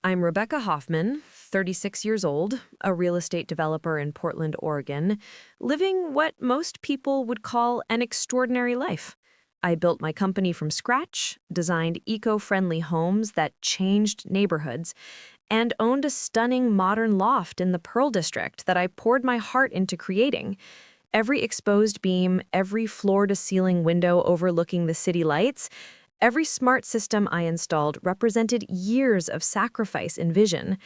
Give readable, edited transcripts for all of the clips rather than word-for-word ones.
I'm Rebecca Hoffman, 36 years old, a real estate developer in Portland, Oregon, living what most people would call an extraordinary life. I built my company from scratch, designed eco-friendly homes that changed neighborhoods, and owned a stunning modern loft in the Pearl District that I poured my heart into creating. Every exposed beam, every floor-to-ceiling window overlooking the city lights, every smart system I installed represented years of sacrifice and vision.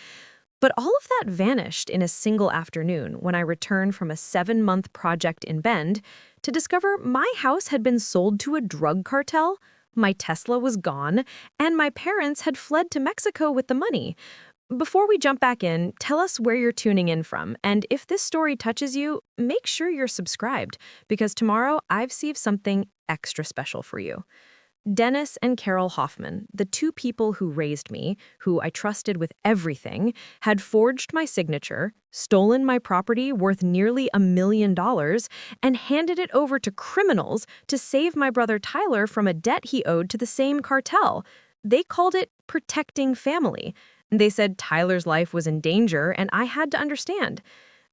But all of that vanished in a single afternoon when I returned from a 7-month project in Bend to discover my house had been sold to a drug cartel, my Tesla was gone, and my parents had fled to Mexico with the money. Before we jump back in, tell us where you're tuning in from, and if this story touches you, make sure you're subscribed, because tomorrow I've saved something extra special for you. Dennis and Carol Hoffman, the two people who raised me, who I trusted with everything, had forged my signature, stolen my property worth nearly $1 million, and handed it over to criminals to save my brother Tyler from a debt he owed to the same cartel. They called it protecting family. They said Tyler's life was in danger, and I had to understand.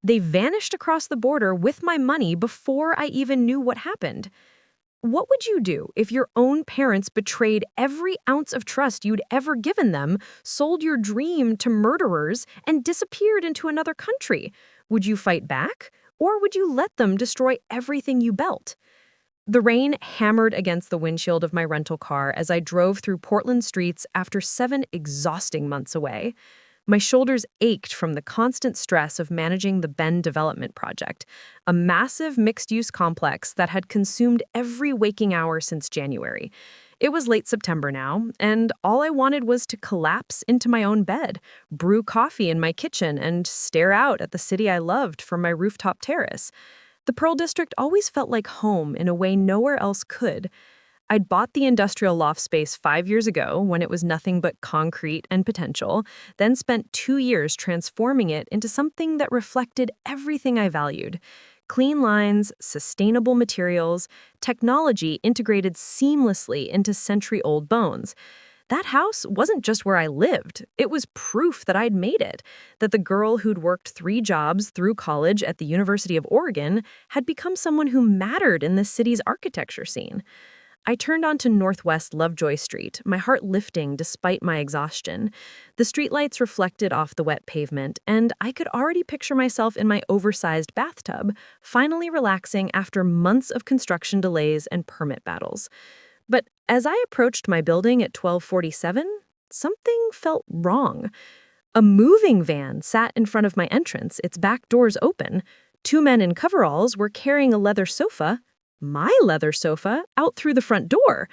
They vanished across the border with my money before I even knew what happened. What would you do if your own parents betrayed every ounce of trust you'd ever given them, sold your dream to murderers, and disappeared into another country? Would you fight back? Or would you let them destroy everything you built? The rain hammered against the windshield of my rental car as I drove through Portland streets after 7 exhausting months away. My shoulders ached from the constant stress of managing the Bend development project, a massive mixed-use complex that had consumed every waking hour since January. It was late September now, and all I wanted was to collapse into my own bed, brew coffee in my kitchen, and stare out at the city I loved from my rooftop terrace. The Pearl District always felt like home in a way nowhere else could. I'd bought the industrial loft space 5 years ago when it was nothing but concrete and potential, then spent 2 years transforming it into something that reflected everything I valued. Clean lines, sustainable materials, technology integrated seamlessly into century-old bones. That house wasn't just where I lived. It was proof that I'd made it, that the girl who'd worked 3 jobs through college at the University of Oregon had become someone who mattered in the city's architecture scene. I turned onto Northwest Lovejoy Street, my heart lifting despite my exhaustion. The streetlights reflected off the wet pavement, and I could already picture myself in my oversized bathtub, finally relaxing after months of construction delays and permit battles. But as I approached my building at 12:47, something felt wrong. A moving van sat in front of my entrance, its back doors open. 2 men in coveralls were carrying a leather sofa, my leather sofa, out through the front door.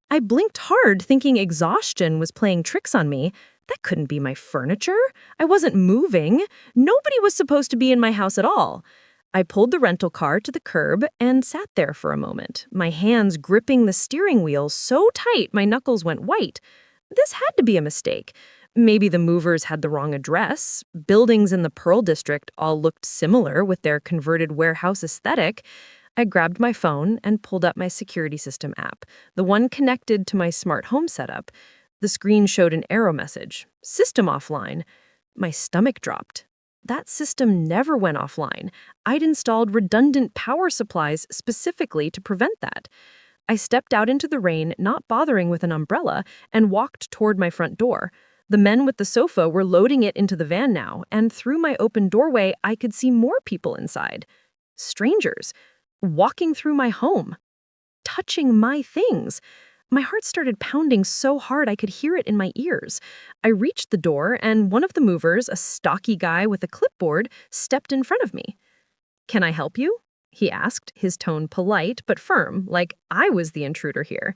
I blinked hard, thinking exhaustion was playing tricks on me. That couldn't be my furniture. I wasn't moving. Nobody was supposed to be in my house at all. I pulled the rental car to the curb and sat there for a moment, my hands gripping the steering wheel so tight my knuckles went white. This had to be a mistake. Maybe the movers had the wrong address. Buildings in the Pearl District all looked similar with their converted warehouse aesthetic. I grabbed my phone and pulled up my security system app, the one connected to my smart home setup. The screen showed an error message, "System offline." My stomach dropped. That system never went offline. I'd installed redundant power supplies specifically to prevent that. I stepped out into the rain, not bothering with an umbrella, and walked toward my front door. The men with the sofa were loading it into the van now, and through my open doorway, I could see more people inside. Strangers, walking through my home, touching my things. My heart started pounding so hard I could hear it in my ears. I reached the door, and one of the movers, a stocky guy with a clipboard, stepped in front of me. "Can I help you?" he asked, his tone polite but firm, like I was the intruder here.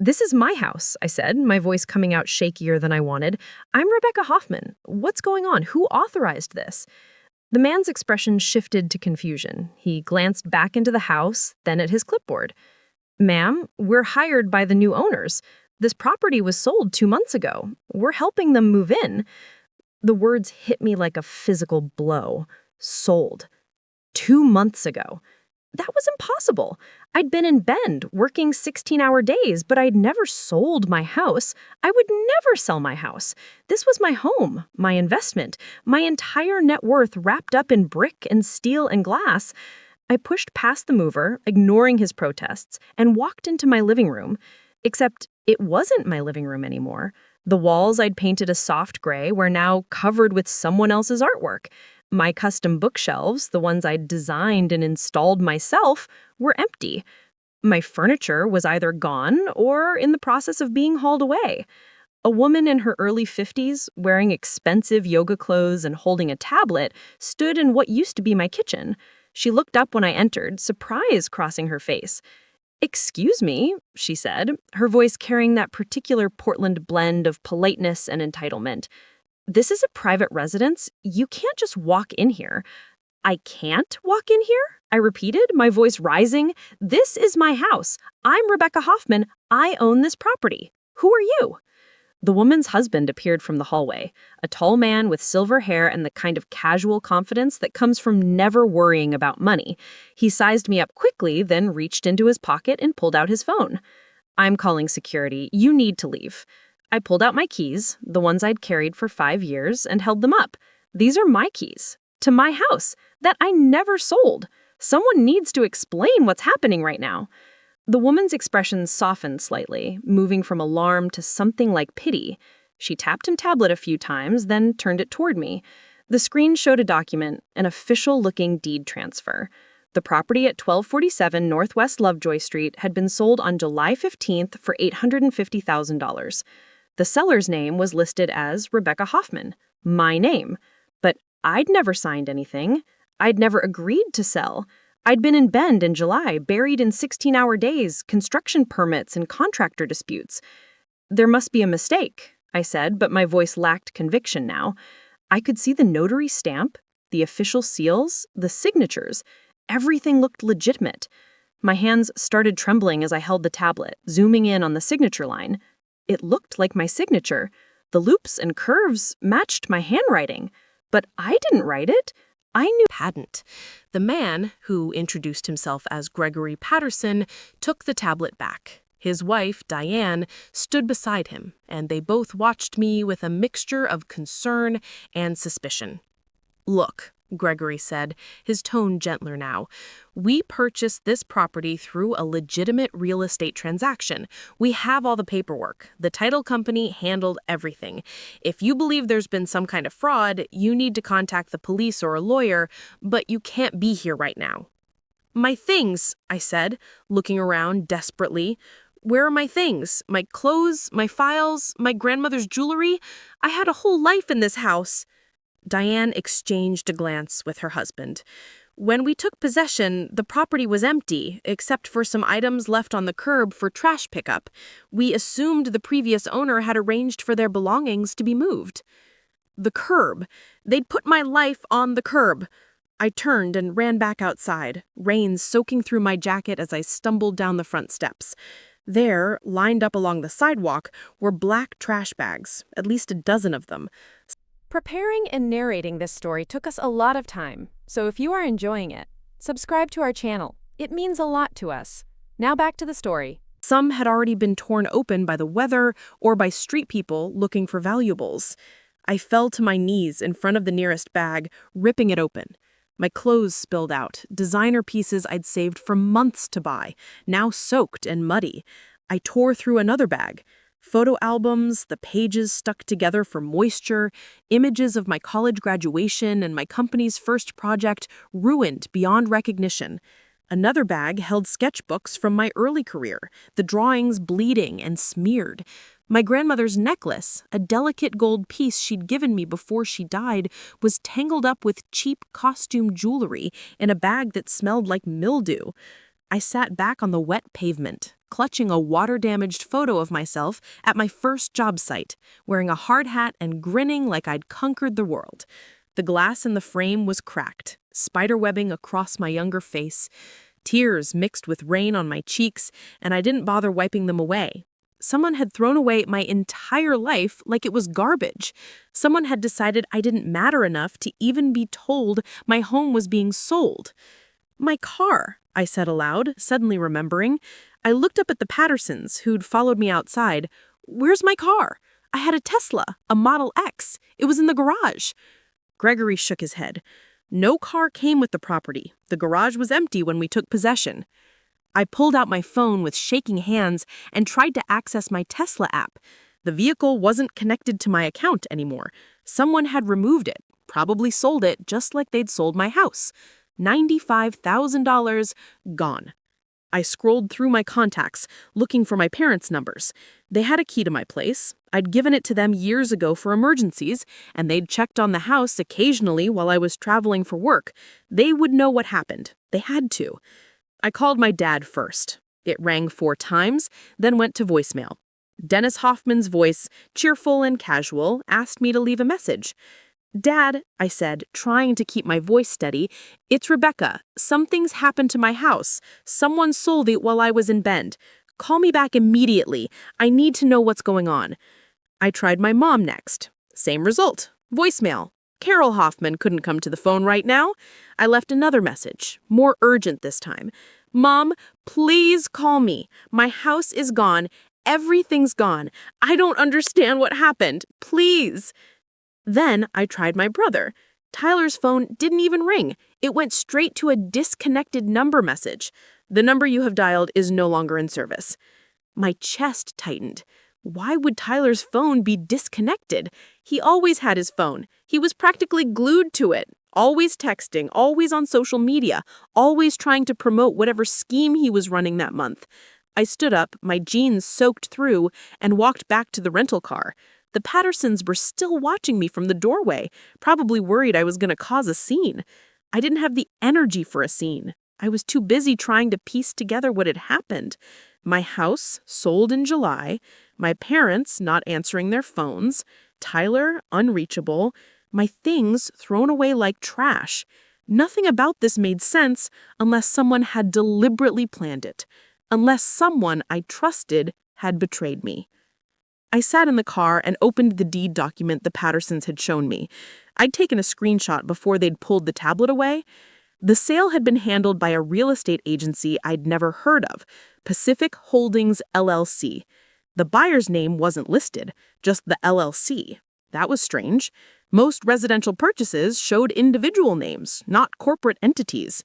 "This is my house," I said, my voice coming out shakier than I wanted. "I'm Rebecca Hoffman. What's going on? Who authorized this?" The man's expression shifted to confusion. He glanced back into the house, then at his clipboard. "Ma'am, we're hired by the new owners. This property was sold 2 months ago. We're helping them move in." The words hit me like a physical blow. Sold. 2 months ago. That was impossible. I'd been in Bend, working 16-hour days, but I'd never sold my house. I would never sell my house. This was my home, my investment, my entire net worth wrapped up in brick and steel and glass. I pushed past the mover, ignoring his protests, and walked into my living room. Except it wasn't my living room anymore. The walls I'd painted a soft gray were now covered with someone else's artwork. My custom bookshelves, the ones I'd designed and installed myself, were empty. My furniture was either gone or in the process of being hauled away. A woman in her early 50s, wearing expensive yoga clothes and holding a tablet, stood in what used to be my kitchen. She looked up when I entered, surprise crossing her face. "Excuse me," she said, her voice carrying that particular Portland blend of politeness and entitlement. "This is a private residence. You can't just walk in here." "I can't walk in here?" I repeated, my voice rising. "This is my house. I'm Rebecca Hoffman. I own this property. Who are you?" The woman's husband appeared from the hallway, a tall man with silver hair and the kind of casual confidence that comes from never worrying about money. He sized me up quickly, then reached into his pocket and pulled out his phone. "I'm calling security. You need to leave." I pulled out my keys, the ones I'd carried for 5 years, and held them up. "These are my keys. To my house. That I never sold. Someone needs to explain what's happening right now." The woman's expression softened slightly, moving from alarm to something like pity. She tapped her tablet a few times, then turned it toward me. The screen showed a document, an official-looking deed transfer. The property at 1247 Northwest Lovejoy Street had been sold on July 15th for $850,000. The seller's name was listed as Rebecca Hoffman, my name. But I'd never signed anything. I'd never agreed to sell. I'd been in Bend in July, buried in 16-hour days, construction permits, and contractor disputes. "There must be a mistake," I said, but my voice lacked conviction now. I could see the notary stamp, the official seals, the signatures. Everything looked legitimate. My hands started trembling as I held the tablet, zooming in on the signature line. It looked like my signature. The loops and curves matched my handwriting. But I didn't write it. I knew Hadn't. The man, who introduced himself as Gregory Patterson, took the tablet back. His wife, Diane, stood beside him, and they both watched me with a mixture of concern and suspicion. "Look," Gregory said, his tone gentler now, "we purchased this property through a legitimate real estate transaction. We have all the paperwork. The title company handled everything. If you believe there's been some kind of fraud, you need to contact the police or a lawyer, but you can't be here right now." "My things," I said, looking around desperately. "Where are my things? My clothes, my files, my grandmother's jewelry? I had a whole life in this house." Diane exchanged a glance with her husband. "When we took possession, the property was empty, except for some items left on the curb for trash pickup. We assumed the previous owner had arranged for their belongings to be moved." The curb. They'd put my life on the curb. I turned and ran back outside, rain soaking through my jacket as I stumbled down the front steps. There, lined up along the sidewalk, were black trash bags, at least a dozen of them. Preparing and narrating this story took us a lot of time, so if you are enjoying it, subscribe to our channel. It means a lot to us. Now back to the story. Some had already been torn open by the weather or by street people looking for valuables. I fell to my knees in front of the nearest bag, ripping it open. My clothes spilled out, designer pieces I'd saved for months to buy, now soaked and muddy. I tore through another bag. Photo albums, the pages stuck together for moisture, images of my college graduation and my company's first project ruined beyond recognition. Another bag held sketchbooks from my early career, the drawings bleeding and smeared. My grandmother's necklace, a delicate gold piece she'd given me before she died, was tangled up with cheap costume jewelry in a bag that smelled like mildew. I sat back on the wet pavement, clutching a water-damaged photo of myself at my first job site, wearing a hard hat and grinning like I'd conquered the world. The glass in the frame was cracked, spiderwebbing across my younger face. Tears mixed with rain on my cheeks, and I didn't bother wiping them away. Someone had thrown away my entire life like it was garbage. Someone had decided I didn't matter enough to even be told my home was being sold. My car, I said aloud, suddenly remembering. I looked up at the Pattersons, who'd followed me outside. Where's my car? I had a Tesla, a Model X. It was in the garage. Gregory shook his head. No car came with the property. The garage was empty when we took possession. I pulled out my phone with shaking hands and tried to access my Tesla app. The vehicle wasn't connected to my account anymore. Someone had removed it, probably sold it just like they'd sold my house. $95,000 gone. I scrolled through my contacts, looking for my parents' numbers. They had a key to my place. I'd given it to them years ago for emergencies, and they'd checked on the house occasionally while I was traveling for work. They would know what happened. They had to. I called my dad first. It rang 4 times, then went to voicemail. Dennis Hoffman's voice, cheerful and casual, asked me to leave a message. "Dad," I said, trying to keep my voice steady, "it's Rebecca. Something's happened to my house. Someone sold it while I was in Bend. Call me back immediately. I need to know what's going on." I tried my mom next. Same result. Voicemail. Carol Hoffman couldn't come to the phone right now. I left another message, more urgent this time. "Mom, please call me. My house is gone. Everything's gone. I don't understand what happened. Please." Then I tried my brother. Tyler's phone didn't even ring. It went straight to a disconnected number message. "The number you have dialed is no longer in service." My chest tightened. Why would Tyler's phone be disconnected? He always had his phone. He was practically glued to it. Always texting, always on social media, always trying to promote whatever scheme he was running that month. I stood up, my jeans soaked through, and walked back to the rental car. The Pattersons were still watching me from the doorway, probably worried I was going to cause a scene. I didn't have the energy for a scene. I was too busy trying to piece together what had happened. My house sold in July, my parents not answering their phones, Tyler unreachable, my things thrown away like trash. Nothing about this made sense unless someone had deliberately planned it, unless someone I trusted had betrayed me. I sat in the car and opened the deed document the Pattersons had shown me. I'd taken a screenshot before they'd pulled the tablet away. The sale had been handled by a real estate agency I'd never heard of, Pacific Holdings LLC. The buyer's name wasn't listed, just the LLC. That was strange. Most residential purchases showed individual names, not corporate entities.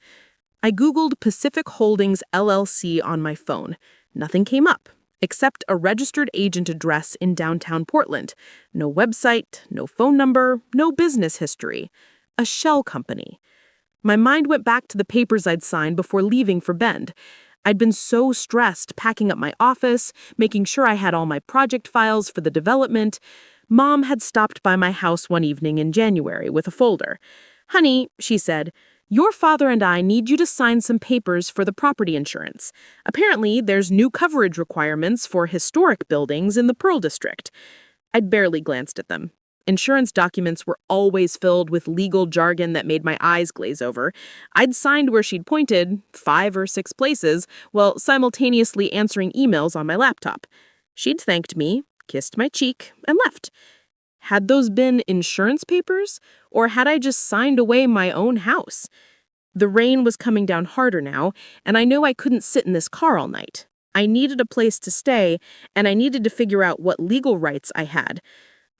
I Googled Pacific Holdings LLC on my phone. Nothing came up, except a registered agent address in downtown Portland. No website, no phone number, no business history. A shell company. My mind went back to the papers I'd signed before leaving for Bend. I'd been so stressed packing up my office, making sure I had all my project files for the development. Mom had stopped by my house one evening in January with a folder. "Honey," she said, "your father and I need you to sign some papers for the property insurance. Apparently, there's new coverage requirements for historic buildings in the Pearl District." I'd barely glanced at them. Insurance documents were always filled with legal jargon that made my eyes glaze over. I'd signed where she'd pointed, 5 or 6 places, while simultaneously answering emails on my laptop. She'd thanked me, kissed my cheek, and left. Had those been insurance papers, or had I just signed away my own house? The rain was coming down harder now, and I knew I couldn't sit in this car all night. I needed a place to stay, and I needed to figure out what legal rights I had.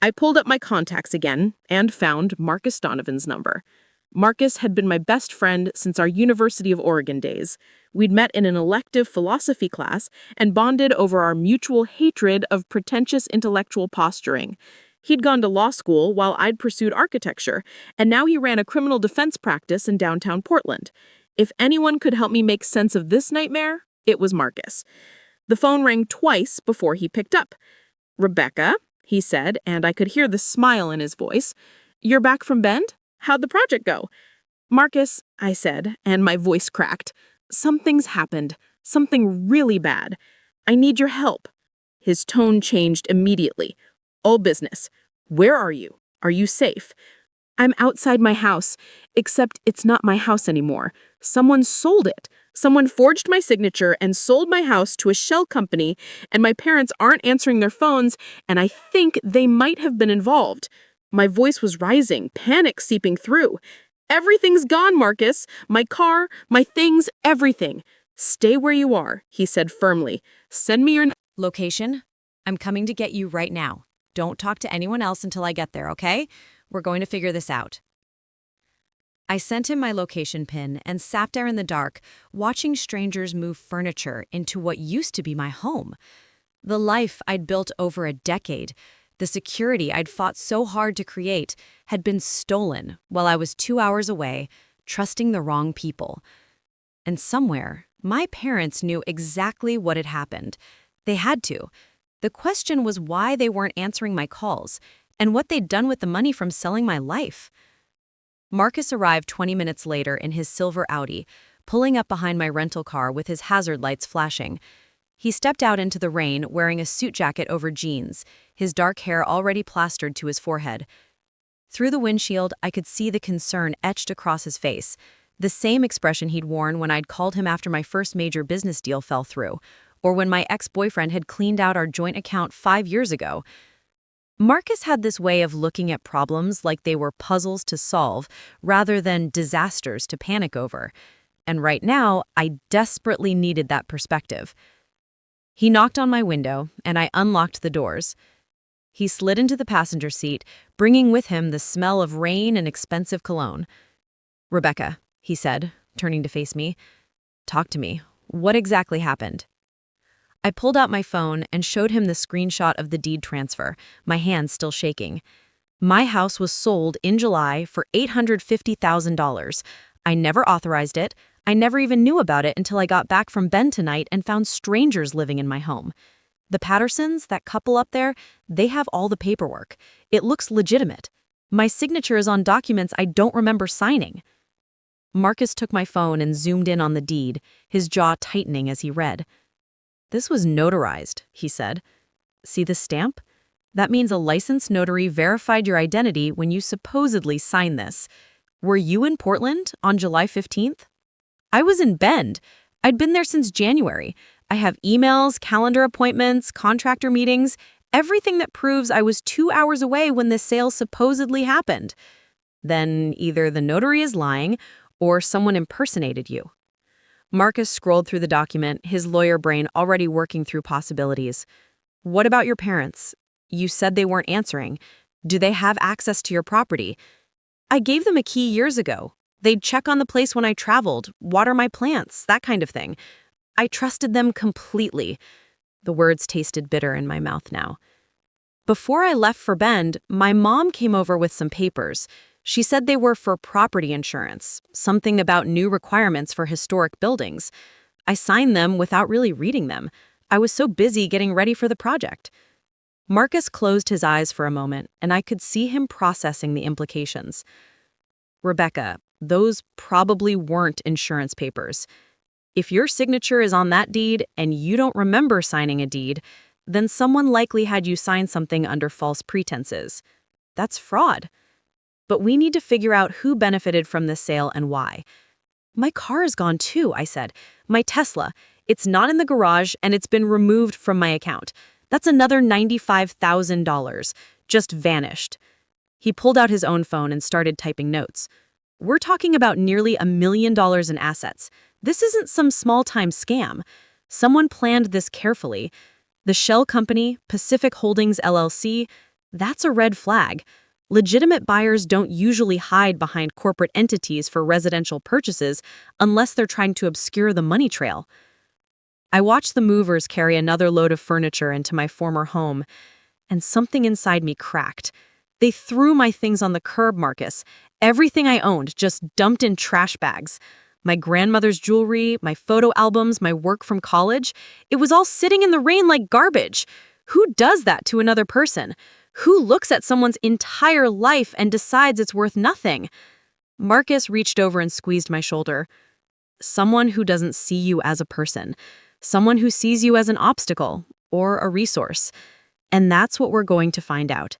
I pulled up my contacts again and found Marcus Donovan's number. Marcus had been my best friend since our University of Oregon days. We'd met in an elective philosophy class and bonded over our mutual hatred of pretentious intellectual posturing. He'd gone to law school while I'd pursued architecture, and now he ran a criminal defense practice in downtown Portland. If anyone could help me make sense of this nightmare, it was Marcus. The phone rang twice before he picked up. "Rebecca," he said, and I could hear the smile in his voice. "You're back from Bend? How'd the project go?" "Marcus," I said, and my voice cracked. "Something's happened. Something really bad. I need your help." His tone changed immediately. "All business. Where are you? Are you safe?" "I'm outside my house, except it's not my house anymore. Someone sold it. Someone forged my signature and sold my house to a shell company, and my parents aren't answering their phones, and I think they might have been involved." My voice was rising, panic seeping through. Everything's gone, Marcus. My car, my things, everything. Stay where you are, he said firmly. Send me your... Location? I'm coming to get you right now. Don't talk to anyone else until I get there, okay? We're going to figure this out. I sent him my location pin and sat there in the dark, watching strangers move furniture into what used to be my home. The life I'd built over a decade, the security I'd fought so hard to create, had been stolen while I was 2 hours away, trusting the wrong people. And somewhere, my parents knew exactly what had happened. They had to. The question was why they weren't answering my calls, and what they'd done with the money from selling my life. Marcus arrived 20 minutes later in his silver Audi, pulling up behind my rental car with his hazard lights flashing. He stepped out into the rain wearing a suit jacket over jeans, his dark hair already plastered to his forehead. Through the windshield, I could see the concern etched across his face, the same expression he'd worn when I'd called him after my first major business deal fell through, or when my ex-boyfriend had cleaned out our joint account 5 years ago. Marcus had this way of looking at problems like they were puzzles to solve rather than disasters to panic over. And right now, I desperately needed that perspective. He knocked on my window, and I unlocked the doors. He slid into the passenger seat, bringing with him the smell of rain and expensive cologne. "Rebecca," he said, turning to face me. "Talk to me. What exactly happened?" I pulled out my phone and showed him the screenshot of the deed transfer, my hands still shaking. My house was sold in July for $850,000. I never authorized it. I never even knew about it until I got back from Bend tonight and found strangers living in my home. The Pattersons, that couple up there, they have all the paperwork. It looks legitimate. My signature is on documents I don't remember signing. Marcus took my phone and zoomed in on the deed, his jaw tightening as he read. "This was notarized," he said. "See the stamp? That means a licensed notary verified your identity when you supposedly signed this. Were you in Portland on July 15th? I was in Bend. I'd been there since January. I have emails, calendar appointments, contractor meetings, everything that proves I was 2 hours away when this sale supposedly happened. Then either the notary is lying or someone impersonated you." Marcus scrolled through the document, his lawyer brain already working through possibilities. "What about your parents? You said they weren't answering. Do they have access to your property? I gave them a key years ago. They'd check on the place when I traveled, water my plants, that kind of thing. I trusted them completely." The words tasted bitter in my mouth now. "Before I left for Bend, my mom came over with some papers. She said they were for property insurance, something about new requirements for historic buildings. I signed them without really reading them. I was so busy getting ready for the project." Marcus closed his eyes for a moment, and I could see him processing the implications. "Rebecca, those probably weren't insurance papers. If your signature is on that deed and you don't remember signing a deed, then someone likely had you sign something under false pretenses. That's fraud. But we need to figure out who benefited from this sale and why." "My car is gone too," I said. "My Tesla. It's not in the garage and it's been removed from my account. That's another $95,000. Just vanished." He pulled out his own phone and started typing notes. "We're talking about nearly $1 million in assets. This isn't some small-time scam. Someone planned this carefully. The shell company, Pacific Holdings LLC, that's a red flag. Legitimate buyers don't usually hide behind corporate entities for residential purchases unless they're trying to obscure the money trail." I watched the movers carry another load of furniture into my former home, and something inside me cracked. They threw my things on the curb, Marcus. Everything I owned just dumped in trash bags. My grandmother's jewelry, my photo albums, my work from college, it was all sitting in the rain like garbage. Who does that to another person? Who looks at someone's entire life and decides it's worth nothing? Marcus reached over and squeezed my shoulder. "Someone who doesn't see you as a person. Someone who sees you as an obstacle or a resource. And that's what we're going to find out.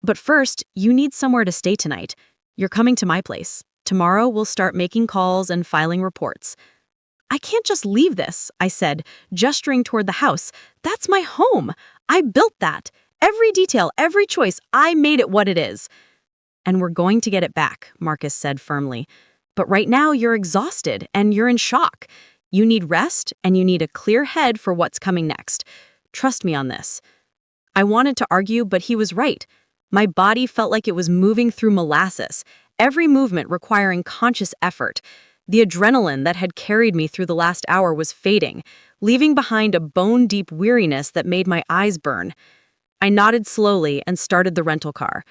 But first, you need somewhere to stay tonight. You're coming to my place. Tomorrow we'll start making calls and filing reports." "I can't just leave this," I said, gesturing toward the house. "That's my home. I built that. Every detail, every choice, I made it what it is." and we're going to get it back, Marcus said firmly. But right now you're exhausted and you're in shock. You need rest and you need a clear head for what's coming next. Trust me on this. I wanted to argue, but he was right. My body felt like it was moving through molasses, every movement requiring conscious effort. The adrenaline that had carried me through the last hour was fading, leaving behind a bone-deep weariness that made my eyes burn. I nodded slowly and started the rental car.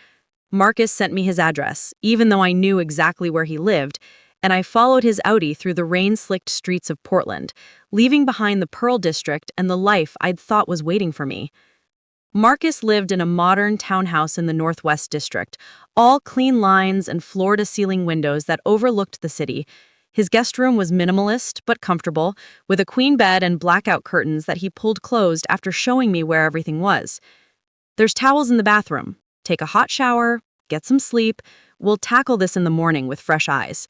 Marcus sent me his address, even though I knew exactly where he lived, and I followed his Audi through the rain-slicked streets of Portland, leaving behind the Pearl District and the life I'd thought was waiting for me. Marcus lived in a modern townhouse in the Northwest District, all clean lines and floor-to-ceiling windows that overlooked the city. His guest room was minimalist but comfortable, with a queen bed and blackout curtains that he pulled closed after showing me where everything was. There's towels in the bathroom. Take a hot shower, get some sleep. We'll tackle this in the morning with fresh eyes.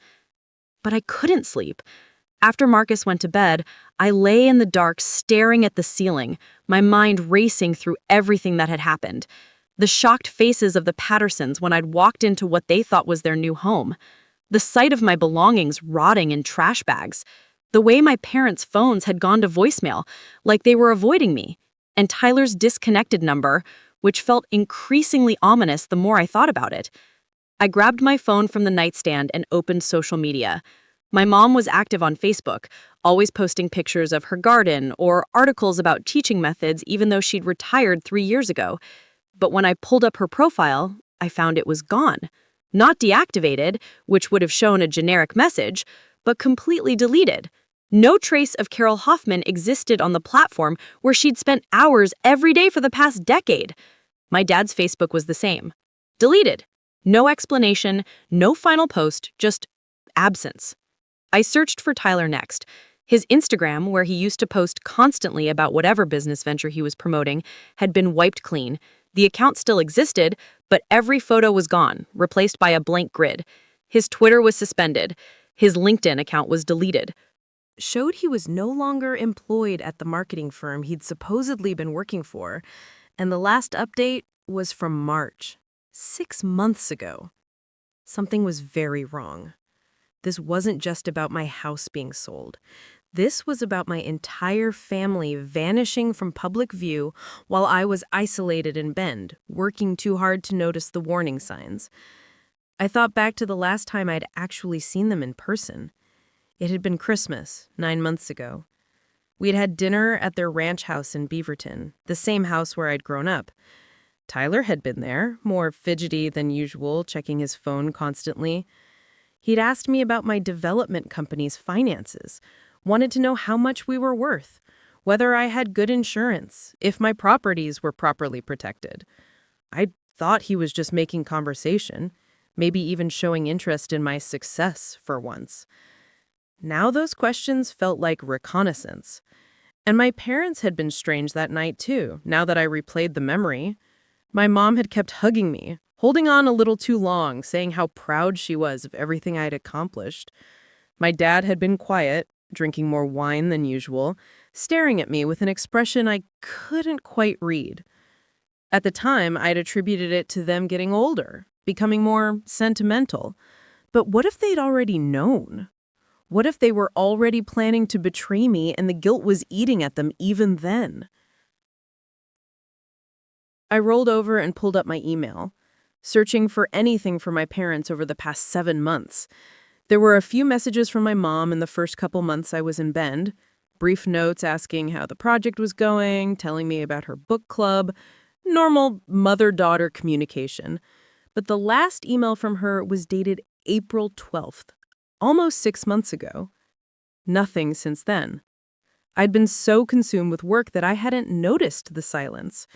But I couldn't sleep. After Marcus went to bed, I lay in the dark staring at the ceiling, my mind racing through everything that had happened. The shocked faces of the Pattersons when I'd walked into what they thought was their new home. The sight of my belongings rotting in trash bags. The way my parents' phones had gone to voicemail, like they were avoiding me. And Tyler's disconnected number, which felt increasingly ominous the more I thought about it. I grabbed my phone from the nightstand and opened social media. My mom was active on Facebook, always posting pictures of her garden or articles about teaching methods even though she'd retired 3 years ago. But when I pulled up her profile, I found it was gone. Not deactivated, which would have shown a generic message, but completely deleted. No trace of Carol Hoffman existed on the platform where she'd spent hours every day for the past decade. My dad's Facebook was the same. Deleted. No explanation, no final post, just absence. I searched for Tyler next. His Instagram, where he used to post constantly about whatever business venture he was promoting, had been wiped clean. The account still existed, but every photo was gone, replaced by a blank grid. His Twitter was suspended. His LinkedIn account was deleted. Showed he was no longer employed at the marketing firm he'd supposedly been working for, and the last update was from March, 6 months ago. Something was very wrong. This wasn't just about my house being sold. This was about my entire family vanishing from public view while I was isolated in Bend, working too hard to notice the warning signs. I thought back to the last time I'd actually seen them in person. It had been Christmas, 9 months ago. We'd had dinner at their ranch house in Beaverton, the same house where I'd grown up. Tyler had been there, more fidgety than usual, checking his phone constantly. He'd asked me about my development company's finances, wanted to know how much we were worth, whether I had good insurance, if my properties were properly protected. I thought he was just making conversation, maybe even showing interest in my success for once. Now those questions felt like reconnaissance. And my parents had been strange that night too, now that I replayed the memory. My mom had kept hugging me, holding on a little too long, saying how proud she was of everything I'd accomplished. My dad had been quiet, drinking more wine than usual, staring at me with an expression I couldn't quite read. At the time, I'd attributed it to them getting older, becoming more sentimental. But what if they'd already known? What if they were already planning to betray me and the guilt was eating at them even then? I rolled over and pulled up my email, searching for anything for my parents over the past 7 months. There were a few messages from my mom in the first couple months I was in Bend, brief notes asking how the project was going, telling me about her book club, normal mother-daughter communication. But the last email from her was dated April 12th, almost 6 months ago. Nothing since then. I'd been so consumed with work that I hadn't noticed the silence.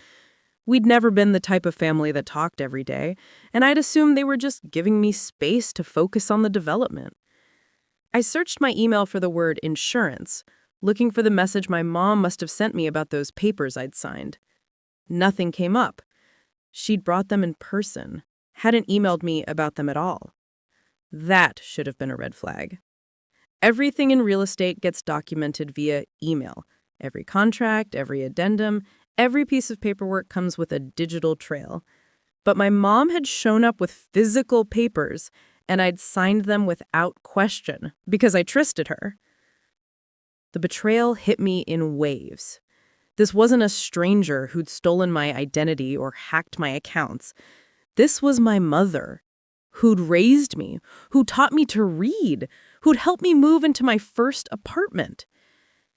We'd never been the type of family that talked every day, and I'd assumed they were just giving me space to focus on the development. I searched my email for the word insurance, looking for the message my mom must have sent me about those papers I'd signed. Nothing came up. She'd brought them in person, hadn't emailed me about them at all. That should have been a red flag. Everything in real estate gets documented via email. Every contract, every addendum, every piece of paperwork comes with a digital trail. But my mom had shown up with physical papers, and I'd signed them without question because I trusted her. The betrayal hit me in waves. This wasn't a stranger who'd stolen my identity or hacked my accounts. This was my mother, who'd raised me, who taught me to read, who'd helped me move into my first apartment.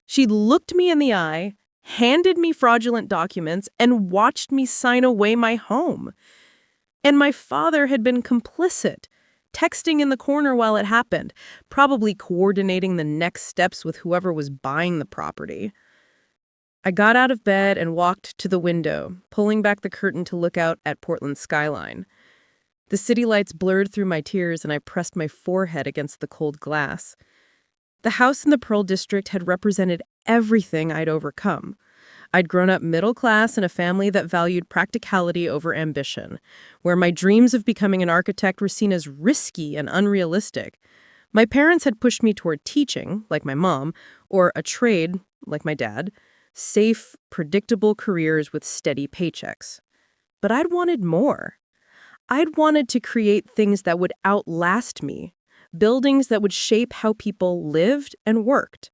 She'd looked me in the eye, handed me fraudulent documents, and watched me sign away my home. And my father had been complicit, texting in the corner while it happened, probably coordinating the next steps with whoever was buying the property. I got out of bed and walked to the window, pulling back the curtain to look out at Portland's skyline. The city lights blurred through my tears, and I pressed my forehead against the cold glass. The house in the Pearl District had represented everything I'd overcome. I'd grown up middle class in a family that valued practicality over ambition, where my dreams of becoming an architect were seen as risky and unrealistic. My parents had pushed me toward teaching, like my mom, or a trade, like my dad, safe, predictable careers with steady paychecks. But I'd wanted more. I'd wanted to create things that would outlast me, buildings that would shape how people lived and worked.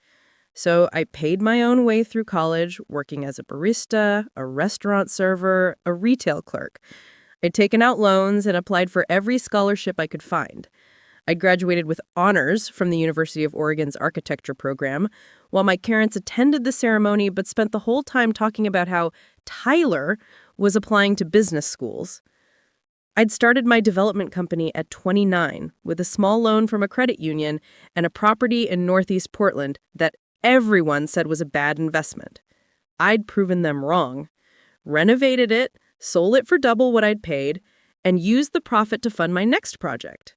So I paid my own way through college, working as a barista, a restaurant server, a retail clerk. I'd taken out loans and applied for every scholarship I could find. I graduated with honors from the University of Oregon's architecture program, while my parents attended the ceremony but spent the whole time talking about how Tyler was applying to business schools. I'd started my development company at 29 with a small loan from a credit union and a property in Northeast Portland that everyone said was a bad investment. I'd proven them wrong, renovated it, sold it for double what I'd paid, and used the profit to fund my next project.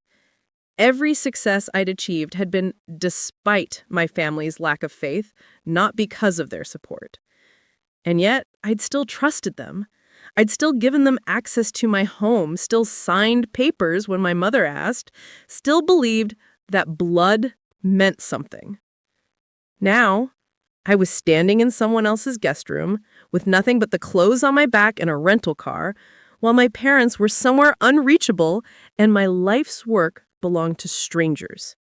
Every success I'd achieved had been despite my family's lack of faith, not because of their support. And yet, I'd still trusted them. I'd still given them access to my home, still signed papers when my mother asked, still believed that blood meant something. Now, I was standing in someone else's guest room with nothing but the clothes on my back and a rental car, while my parents were somewhere unreachable and my life's work belonged to strangers.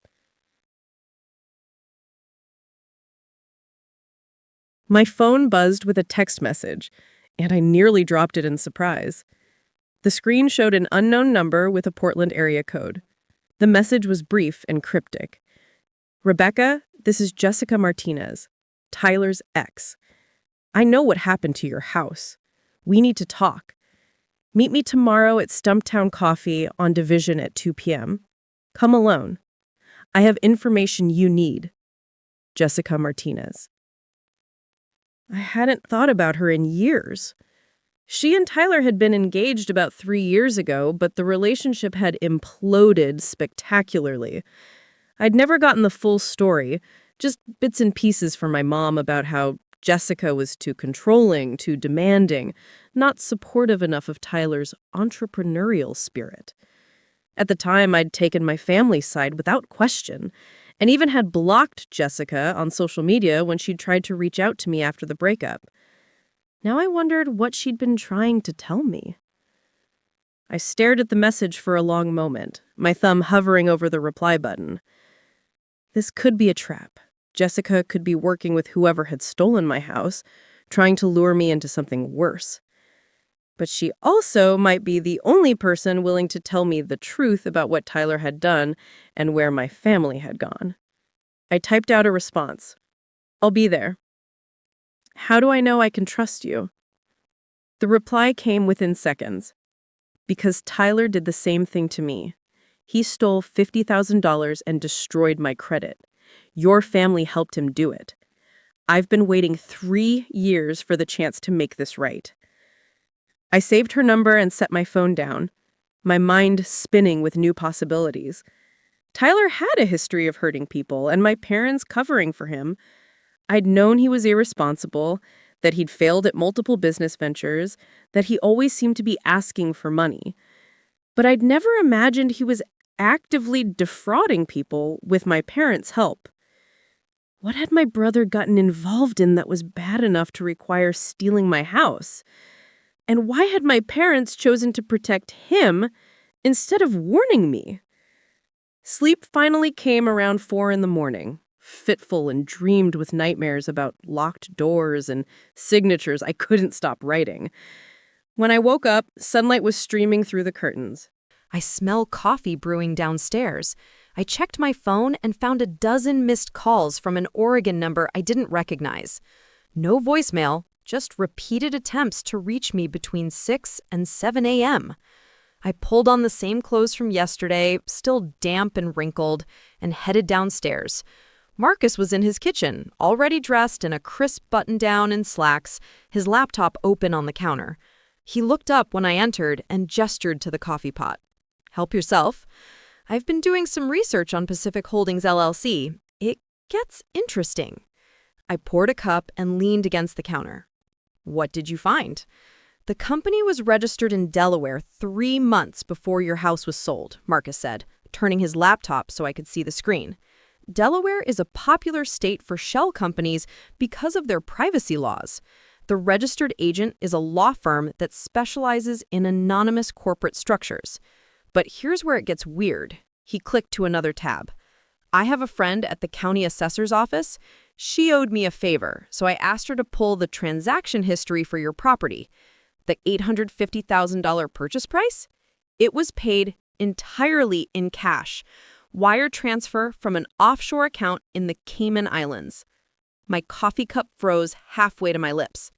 My phone buzzed with a text message, and I nearly dropped it in surprise. The screen showed an unknown number with a Portland area code. The message was brief and cryptic. "Rebecca, this is Jessica Martinez, Tyler's ex. I know what happened to your house. We need to talk. Meet me tomorrow at Stumptown Coffee on Division at 2 p.m. Come alone. I have information you need. Jessica Martinez." I hadn't thought about her in years. She and Tyler had been engaged about 3 years ago, but the relationship had imploded spectacularly. I'd never gotten the full story, just bits and pieces from my mom about how Jessica was too controlling, too demanding, not supportive enough of Tyler's entrepreneurial spirit. At the time, I'd taken my family's side without question, and even had blocked Jessica on social media when she'd tried to reach out to me after the breakup. Now I wondered what she'd been trying to tell me. I stared at the message for a long moment, my thumb hovering over the reply button. This could be a trap. Jessica could be working with whoever had stolen my house, trying to lure me into something worse. But she also might be the only person willing to tell me the truth about what Tyler had done and where my family had gone. I typed out a response. "I'll be there. How do I know I can trust you?" The reply came within seconds. "Because Tyler did the same thing to me. He stole $50,000 and destroyed my credit. Your family helped him do it. I've been waiting 3 years for the chance to make this right." I saved her number and set my phone down, my mind spinning with new possibilities. Tyler had a history of hurting people, and my parents covering for him. I'd known he was irresponsible, that he'd failed at multiple business ventures, that he always seemed to be asking for money. But I'd never imagined he was actively defrauding people with my parents' help. What had my brother gotten involved in that was bad enough to require stealing my house? And why had my parents chosen to protect him instead of warning me? Sleep finally came around 4 in the morning, fitful and dreamed with nightmares about locked doors and signatures I couldn't stop writing. When I woke up, sunlight was streaming through the curtains. I smell coffee brewing downstairs. I checked my phone and found a dozen missed calls from an Oregon number I didn't recognize. No voicemail, just repeated attempts to reach me between 6 and 7 a.m. I pulled on the same clothes from yesterday, still damp and wrinkled, and headed downstairs. Marcus was in his kitchen, already dressed in a crisp button-down and slacks, his laptop open on the counter. He looked up when I entered and gestured to the coffee pot. "Help yourself. I've been doing some research on Pacific Holdings LLC. It gets interesting." I poured a cup and leaned against the counter. "What did you find?" "The company was registered in Delaware 3 months before your house was sold," Marcus said, turning his laptop so I could see the screen. "Delaware is a popular state for shell companies because of their privacy laws. The registered agent is a law firm that specializes in anonymous corporate structures. But here's where it gets weird." He clicked to another tab. "I have a friend at the county assessor's office. She owed me a favor, so I asked her to pull the transaction history for your property. The $850,000 purchase price? It was paid entirely in cash. Wire transfer from an offshore account in the Cayman Islands." My coffee cup froze halfway to my lips.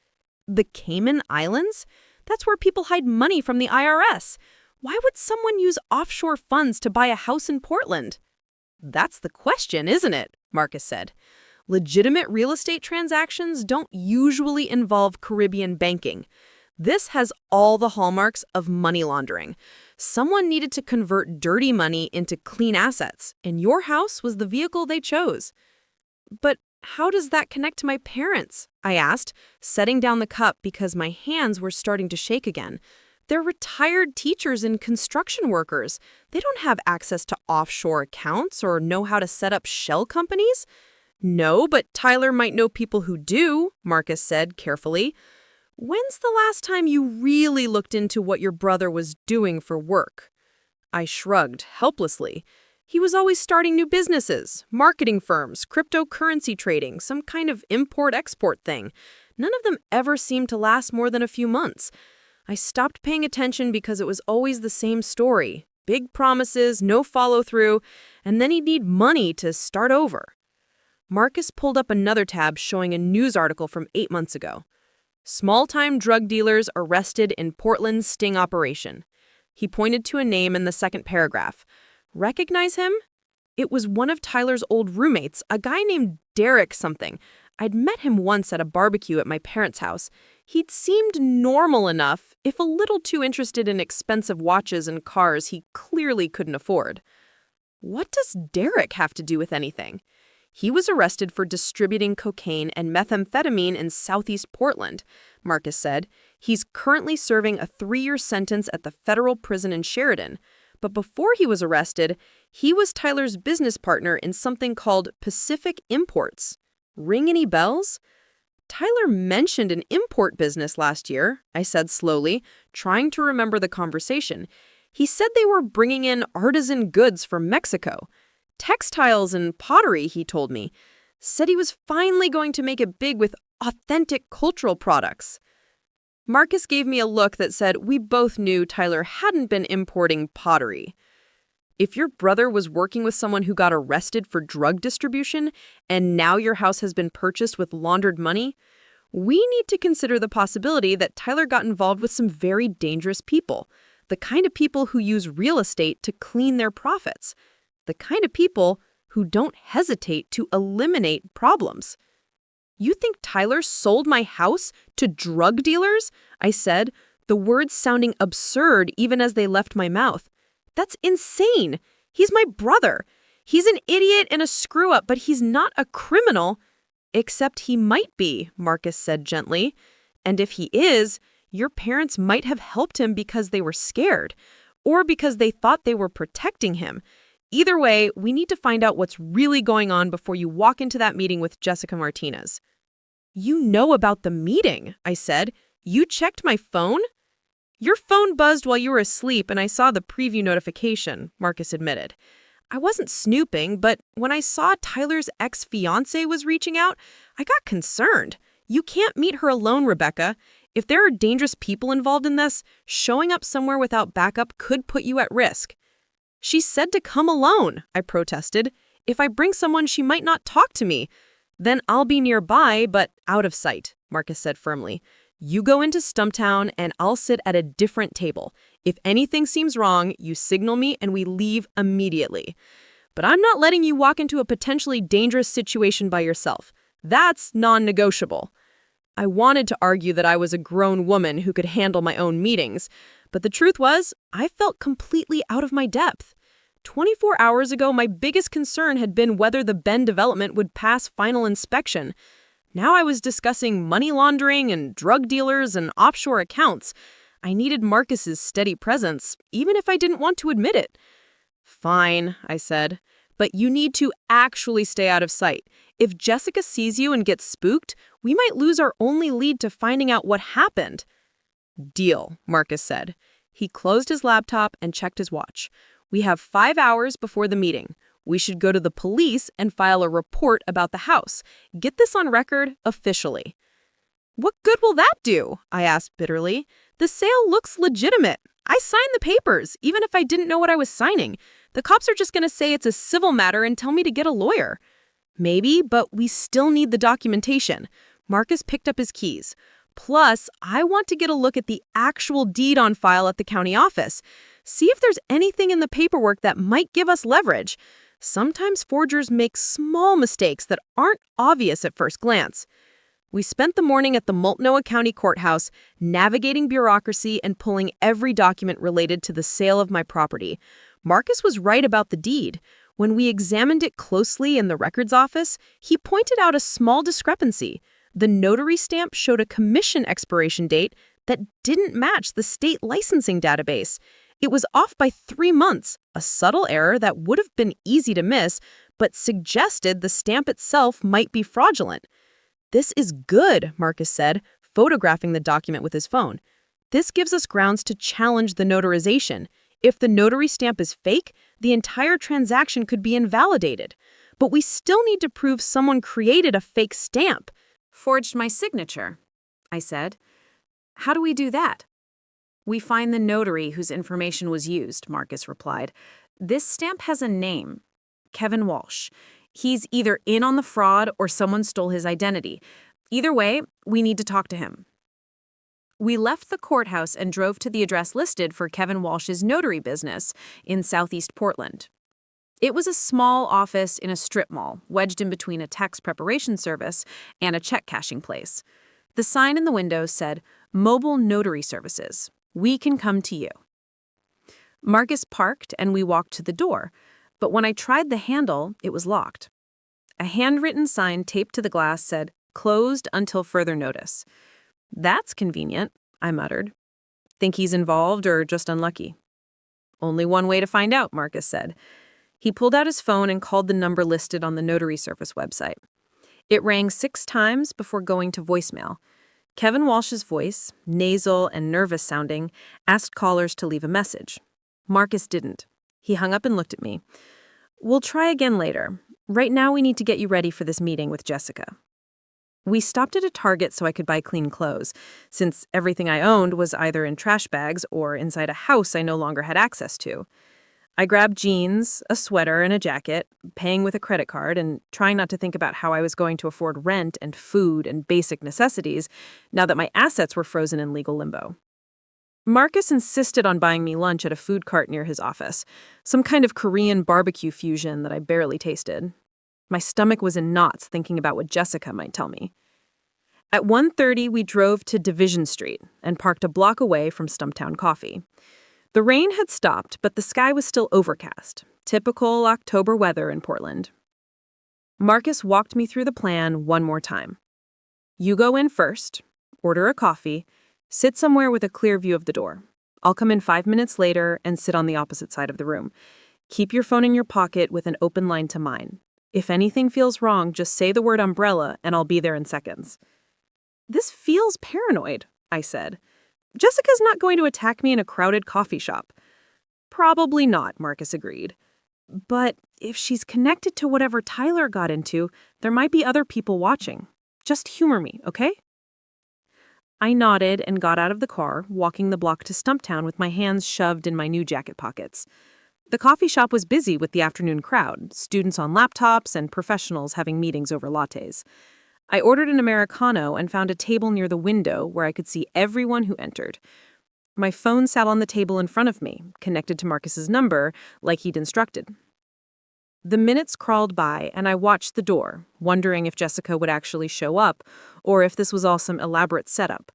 The Cayman Islands? That's where people hide money from the IRS. Why would someone use offshore funds to buy a house in Portland? "That's the question, isn't it?" Marcus said. "Legitimate real estate transactions don't usually involve Caribbean banking. This has all the hallmarks of money laundering. Someone needed to convert dirty money into clean assets, and your house was the vehicle they chose." "But how does that connect to my parents?" I asked, setting down the cup because my hands were starting to shake again. "They're retired teachers and construction workers. They don't have access to offshore accounts or know how to set up shell companies." "No, but Tyler might know people who do," Marcus said carefully. "When's the last time you really looked into what your brother was doing for work?" I shrugged helplessly. He was always starting new businesses, marketing firms, cryptocurrency trading, some kind of import-export thing. None of them ever seemed to last more than a few months. I stopped paying attention because it was always the same story. Big promises, no follow-through, and then he'd need money to start over. Marcus pulled up another tab showing a news article from 8 months ago. "Small-time drug dealers arrested in Portland's sting operation." He pointed to a name in the second paragraph. "Recognize him?" It was one of Tyler's old roommates, a guy named Derek something. I'd met him once at a barbecue at my parents' house. He'd seemed normal enough, if a little too interested in expensive watches and cars he clearly couldn't afford. What does Derek have to do with anything? He was arrested for distributing cocaine and methamphetamine in southeast Portland, Marcus said. He's currently serving a 3-year sentence at the federal prison in Sheridan. But before he was arrested, he was Tyler's business partner in something called Pacific Imports. Ring any bells? "Tyler mentioned an import business last year," I said slowly, trying to remember the conversation. "He said they were bringing in artisan goods from Mexico. Textiles and pottery, he told me. Said he was finally going to make it big with authentic cultural products." Marcus gave me a look that said we both knew Tyler hadn't been importing pottery. "If your brother was working with someone who got arrested for drug distribution, and now your house has been purchased with laundered money, we need to consider the possibility that Tyler got involved with some very dangerous people, the kind of people who use real estate to clean their profits, the kind of people who don't hesitate to eliminate problems." "You think Tyler sold my house to drug dealers?" I said, the words sounding absurd even as they left my mouth. "That's insane. He's my brother. He's an idiot and a screw-up, but he's not a criminal." "Except he might be," Marcus said gently. "And if he is, your parents might have helped him because they were scared, or because they thought they were protecting him. Either way, we need to find out what's really going on before you walk into that meeting with Jessica Martinez." "You know about the meeting," I said. "You checked my phone?" Your phone buzzed while you were asleep and I saw the preview notification, Marcus admitted. I wasn't snooping, but when I saw Tyler's ex-fiancé was reaching out, I got concerned. You can't meet her alone, Rebecca. If there are dangerous people involved in this, showing up somewhere without backup could put you at risk. She said to come alone, I protested. If I bring someone, she might not talk to me. Then I'll be nearby, but out of sight, Marcus said firmly. You go into Stumptown and I'll sit at a different table. If anything seems wrong, you signal me and we leave immediately. But I'm not letting you walk into a potentially dangerous situation by yourself. That's non-negotiable. I wanted to argue that I was a grown woman who could handle my own meetings, but the truth was, I felt completely out of my depth. 24 hours ago, my biggest concern had been whether the Bend development would pass final inspection. Now I was discussing money laundering and drug dealers and offshore accounts. I needed Marcus's steady presence, even if I didn't want to admit it. Fine, I said, but you need to actually stay out of sight. If Jessica sees you and gets spooked, we might lose our only lead to finding out what happened. Deal, Marcus said. He closed his laptop and checked his watch. We have 5 hours before the meeting. We should go to the police and file a report about the house. Get this on record officially. What good will that do? I asked bitterly. The sale looks legitimate. I signed the papers, even if I didn't know what I was signing. The cops are just going to say it's a civil matter and tell me to get a lawyer. Maybe, but we still need the documentation. Marcus picked up his keys. Plus, I want to get a look at the actual deed on file at the county office. See if there's anything in the paperwork that might give us leverage. Sometimes forgers make small mistakes that aren't obvious at first glance. We spent the morning at the Multnomah County Courthouse, navigating bureaucracy and pulling every document related to the sale of my property. Marcus was right about the deed. When we examined it closely in the records office, he pointed out a small discrepancy. The notary stamp showed a commission expiration date that didn't match the state licensing database. It was off by 3 months, a subtle error that would have been easy to miss, but suggested the stamp itself might be fraudulent. This is good, Marcus said, photographing the document with his phone. This gives us grounds to challenge the notarization. If the notary stamp is fake, the entire transaction could be invalidated. But we still need to prove someone created a fake stamp. Forged my signature, I said. How do we do that? We find the notary whose information was used, Marcus replied. This stamp has a name, Kevin Walsh. He's either in on the fraud or someone stole his identity. Either way, we need to talk to him. We left the courthouse and drove to the address listed for Kevin Walsh's notary business in Southeast Portland. It was a small office in a strip mall, wedged in between a tax preparation service and a check cashing place. The sign in the window said, "Mobile Notary Services. We can come to you." Marcus parked and we walked to the door, but when I tried the handle, it was locked. A handwritten sign taped to the glass said, "Closed until further notice." That's convenient, I muttered. Think he's involved or just unlucky? Only one way to find out, Marcus said. He pulled out his phone and called the number listed on the notary service website. It rang 6 times before going to voicemail. Kevin Walsh's voice, nasal and nervous sounding, asked callers to leave a message. Marcus didn't. He hung up and looked at me. "We'll try again later. Right now we need to get you ready for this meeting with Jessica." We stopped at a Target so I could buy clean clothes, since everything I owned was either in trash bags or inside a house I no longer had access to. I grabbed jeans, a sweater, and a jacket, paying with a credit card and trying not to think about how I was going to afford rent and food and basic necessities now that my assets were frozen in legal limbo. Marcus insisted on buying me lunch at a food cart near his office, some kind of Korean barbecue fusion that I barely tasted. My stomach was in knots thinking about what Jessica might tell me. At 1:30, we drove to Division Street and parked a block away from Stumptown Coffee. The rain had stopped, but the sky was still overcast, typical October weather in Portland. Marcus walked me through the plan one more time. You go in first, order a coffee, sit somewhere with a clear view of the door. I'll come in 5 minutes later and sit on the opposite side of the room. Keep your phone in your pocket with an open line to mine. If anything feels wrong, just say the word umbrella and I'll be there in seconds. This feels paranoid, I said. Jessica's not going to attack me in a crowded coffee shop. Probably not, Marcus agreed. But if she's connected to whatever Tyler got into, there might be other people watching. Just humor me, okay? I nodded and got out of the car, walking the block to Stumptown with my hands shoved in my new jacket pockets. The coffee shop was busy with the afternoon crowd, students on laptops and professionals having meetings over lattes. I ordered an Americano and found a table near the window where I could see everyone who entered. My phone sat on the table in front of me, connected to Marcus's number, like he'd instructed. The minutes crawled by, and I watched the door, wondering if Jessica would actually show up, or if this was all some elaborate setup.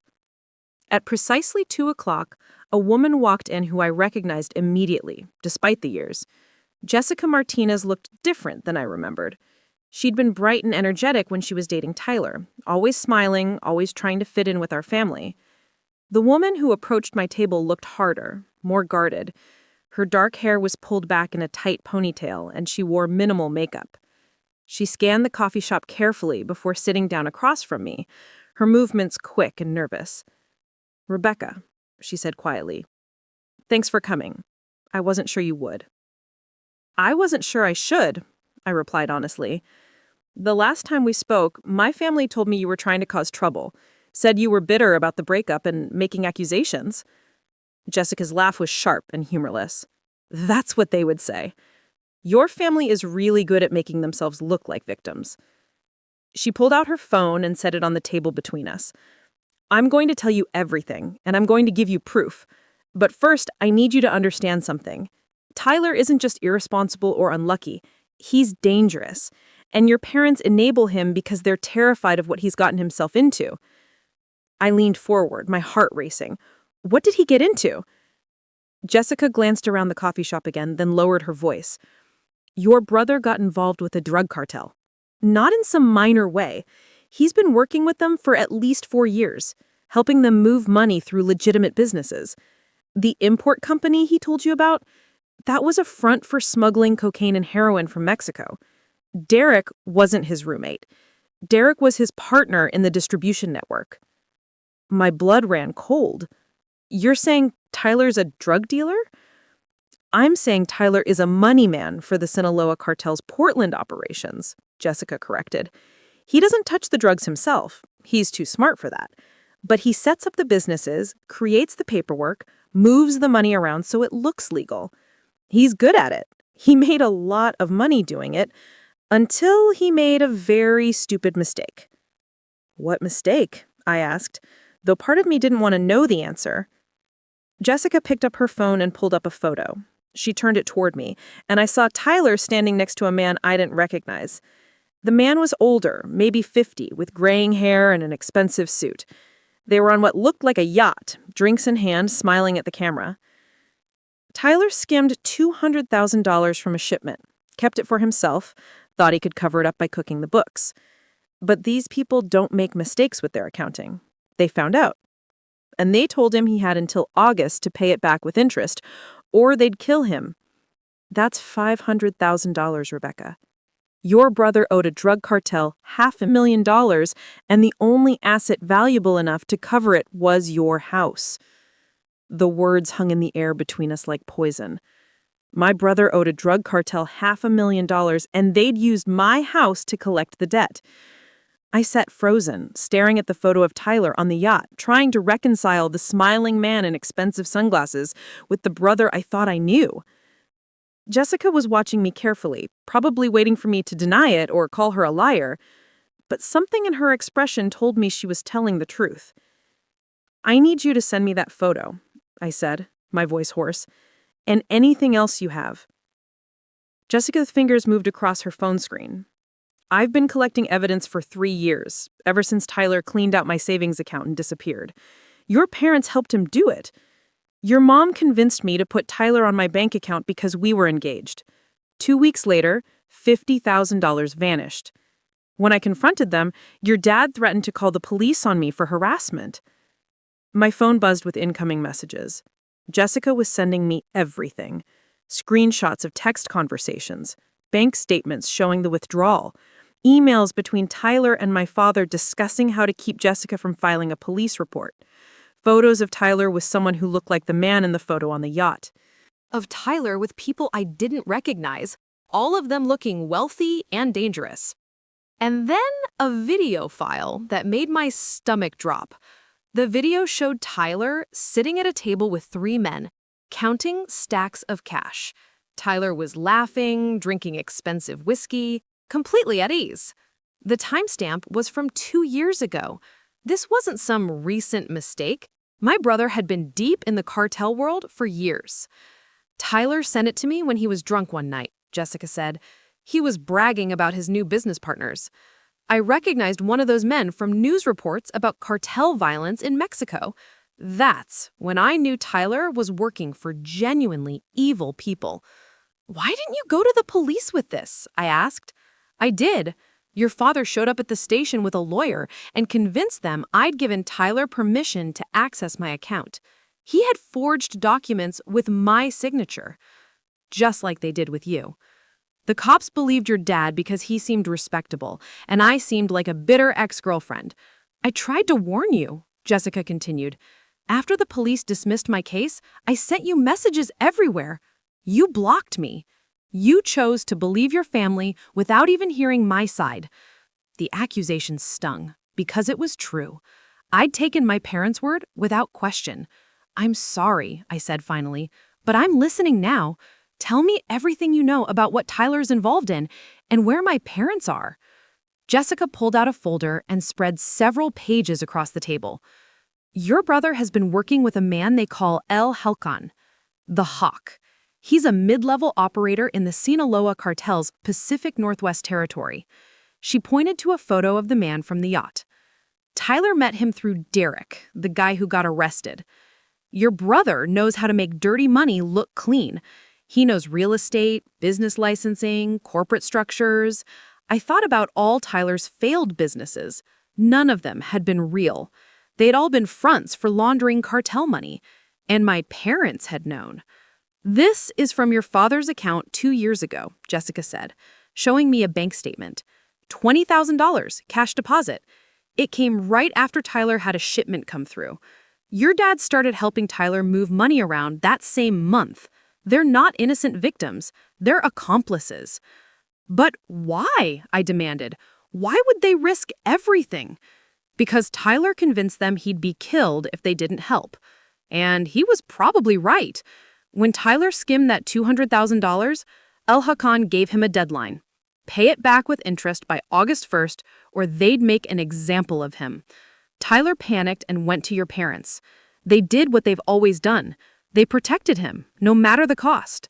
At precisely 2 o'clock, a woman walked in who I recognized immediately, despite the years. Jessica Martinez looked different than I remembered. She'd been bright and energetic when she was dating Tyler, always smiling, always trying to fit in with our family. The woman who approached my table looked harder, more guarded. Her dark hair was pulled back in a tight ponytail, and she wore minimal makeup. She scanned the coffee shop carefully before sitting down across from me, her movements quick and nervous. "Rebecca," she said quietly. "Thanks for coming. I wasn't sure you would." "I wasn't sure I should," I replied honestly. "The last time we spoke, my family told me you were trying to cause trouble, said you were bitter about the breakup and making accusations." Jessica's laugh was sharp and humorless. "That's what they would say. Your family is really good at making themselves look like victims." She pulled out her phone and set it on the table between us. "I'm going to tell you everything, and I'm going to give you proof. But first, I need you to understand something. Tyler isn't just irresponsible or unlucky. He's dangerous. And your parents enable him because they're terrified of what he's gotten himself into." I leaned forward, my heart racing. "What did he get into?" Jessica glanced around the coffee shop again, then lowered her voice. "Your brother got involved with a drug cartel. Not in some minor way. He's been working with them for at least 4 years, helping them move money through legitimate businesses. The import company he told you about, that was a front for smuggling cocaine and heroin from Mexico. Derek wasn't his roommate. Derek was his partner in the distribution network." My blood ran cold. "You're saying Tyler's a drug dealer?" "I'm saying Tyler is a money man for the Sinaloa cartel's Portland operations," Jessica corrected. "He doesn't touch the drugs himself. He's too smart for that. But he sets up the businesses, creates the paperwork, moves the money around so it looks legal. He's good at it. He made a lot of money doing it until he made a very stupid mistake." "What mistake?" I asked, though part of me didn't want to know the answer. Jessica picked up her phone and pulled up a photo. She turned it toward me, and I saw Tyler standing next to a man I didn't recognize. The man was older, maybe 50, with graying hair and an expensive suit. They were on what looked like a yacht, drinks in hand, smiling at the camera. Tyler skimmed $200,000 from a shipment, kept it for himself, thought he could cover it up by cooking the books. But these people don't make mistakes with their accounting. They found out. And they told him he had until August to pay it back with interest, or they'd kill him. That's $500,000, Rebecca. Your brother owed a drug cartel $500,000, and the only asset valuable enough to cover it was your house. The words hung in the air between us like poison. My brother owed a drug cartel $500,000, and they'd used my house to collect the debt. I sat frozen, staring at the photo of Tyler on the yacht, trying to reconcile the smiling man in expensive sunglasses with the brother I thought I knew. Jessica was watching me carefully, probably waiting for me to deny it or call her a liar, but something in her expression told me she was telling the truth. "I need you to send me that photo," I said, my voice hoarse, "and anything else you have." Jessica's fingers moved across her phone screen. "I've been collecting evidence for 3 years, ever since Tyler cleaned out my savings account and disappeared. Your parents helped him do it. Your mom convinced me to put Tyler on my bank account because we were engaged. 2 weeks later, $50,000 vanished. When I confronted them, your dad threatened to call the police on me for harassment." My phone buzzed with incoming messages. Jessica was sending me everything. Screenshots of text conversations, bank statements showing the withdrawal, emails between Tyler and my father discussing how to keep Jessica from filing a police report, Photos of Tyler with someone who looked like the man in the photo on the yacht. Of Tyler with people I didn't recognize, all of them looking wealthy and dangerous. And then a video file that made my stomach drop. The video showed Tyler sitting at a table with 3 men, counting stacks of cash. Tyler was laughing, drinking expensive whiskey, completely at ease. The timestamp was from 2 years ago. This wasn't some recent mistake. My brother had been deep in the cartel world for years. Tyler sent it to me when he was drunk one night, Jessica said. He was bragging about his new business partners. I recognized one of those men from news reports about cartel violence in Mexico. That's when I knew Tyler was working for genuinely evil people. Why didn't you go to the police with this? I asked. I did. Your father showed up at the station with a lawyer and convinced them I'd given Tyler permission to access my account. He had forged documents with my signature, just like they did with you. The cops believed your dad because he seemed respectable, and I seemed like a bitter ex-girlfriend. I tried to warn you, Jessica continued. After the police dismissed my case, I sent you messages everywhere. You blocked me. You chose to believe your family without even hearing my side. The accusation stung because it was true. I'd taken my parents' word without question. I'm sorry, I said finally, but I'm listening now. Tell me everything you know about what Tyler's involved in and where my parents are. Jessica pulled out a folder and spread several pages across the table. Your brother has been working with a man they call El Halcon, the Hawk. He's a mid-level operator in the Sinaloa cartel's Pacific Northwest Territory. She pointed to a photo of the man from the yacht. Tyler met him through Derek, the guy who got arrested. Your brother knows how to make dirty money look clean. He knows real estate, business licensing, corporate structures. I thought about all Tyler's failed businesses. None of them had been real. They'd all been fronts for laundering cartel money. And my parents had known. This is from your father's account 2 years ago, Jessica said, showing me a bank statement. $20,000 cash deposit. It came right after Tyler had a shipment come through. Your dad started helping Tyler move money around that same month. They're not innocent victims. They're accomplices. But why? I demanded. Why would they risk everything? Because Tyler convinced them he'd be killed if they didn't help. And he was probably right. When Tyler skimmed that $200,000, El Hakan gave him a deadline. Pay it back with interest by August 1st, or they'd make an example of him. Tyler panicked and went to your parents. They did what they've always done. They protected him, no matter the cost.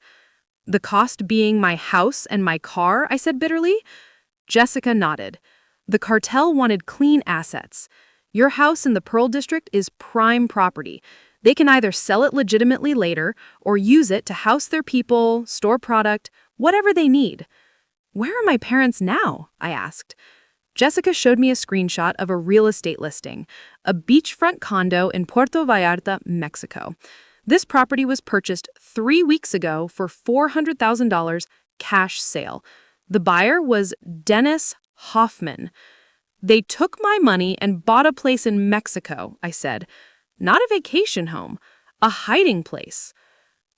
The cost being my house and my car, I said bitterly. Jessica nodded. The cartel wanted clean assets. Your house in the Pearl District is prime property. They can either sell it legitimately later or use it to house their people, store product, whatever they need. Where are my parents now? I asked. Jessica showed me a screenshot of a real estate listing, a beachfront condo in Puerto Vallarta, Mexico. This property was purchased 3 weeks ago for $400,000 cash sale. The buyer was Dennis Hoffman. They took my money and bought a place in Mexico, I said. Not a vacation home, a hiding place.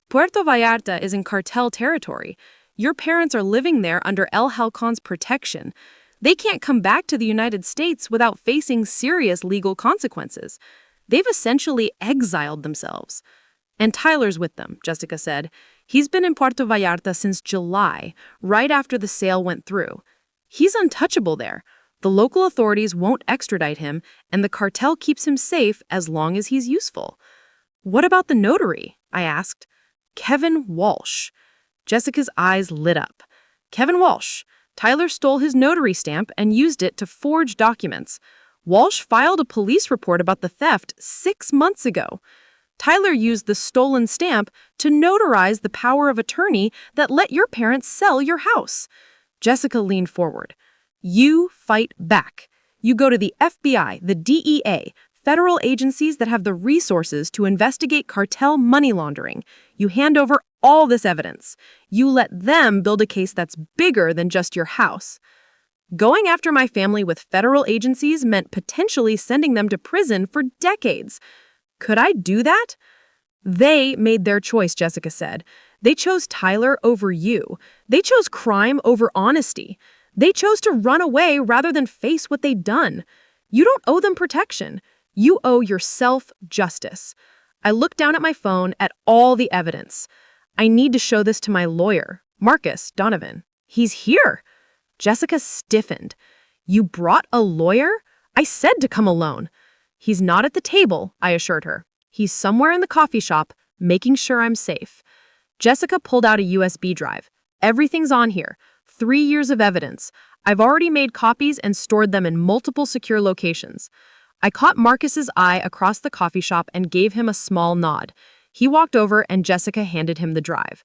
Puerto Vallarta is in cartel territory. Your parents are living there under El Halcon's protection. They can't come back to the United States without facing serious legal consequences. They've essentially exiled themselves. And Tyler's with them, Jessica said. He's been in Puerto Vallarta since July, right after the sale went through. He's untouchable there. The local authorities won't extradite him, and the cartel keeps him safe as long as he's useful. What about the notary? I asked. Kevin Walsh. Jessica's eyes lit up. Kevin Walsh. Tyler stole his notary stamp and used it to forge documents. Walsh filed a police report about the theft 6 months ago. Tyler used the stolen stamp to notarize the power of attorney that let your parents sell your house. Jessica leaned forward. You fight back. You go to the FBI, the DEA, federal agencies that have the resources to investigate cartel money laundering. You hand over all this evidence. You let them build a case that's bigger than just your house. Going after my family with federal agencies meant potentially sending them to prison for decades. Could I do that? They made their choice, Jessica said. They chose Tyler over you. They chose crime over honesty. They chose to run away rather than face what they'd done. You don't owe them protection. You owe yourself justice. I looked down at my phone at all the evidence. I need to show this to my lawyer, Marcus Donovan. He's here. Jessica stiffened. You brought a lawyer? I said to come alone. He's not at the table, I assured her. He's somewhere in the coffee shop, making sure I'm safe. Jessica pulled out a USB drive. Everything's on here. 3 years of evidence. I've already made copies and stored them in multiple secure locations. I caught Marcus's eye across the coffee shop and gave him a small nod. He walked over and Jessica handed him the drive.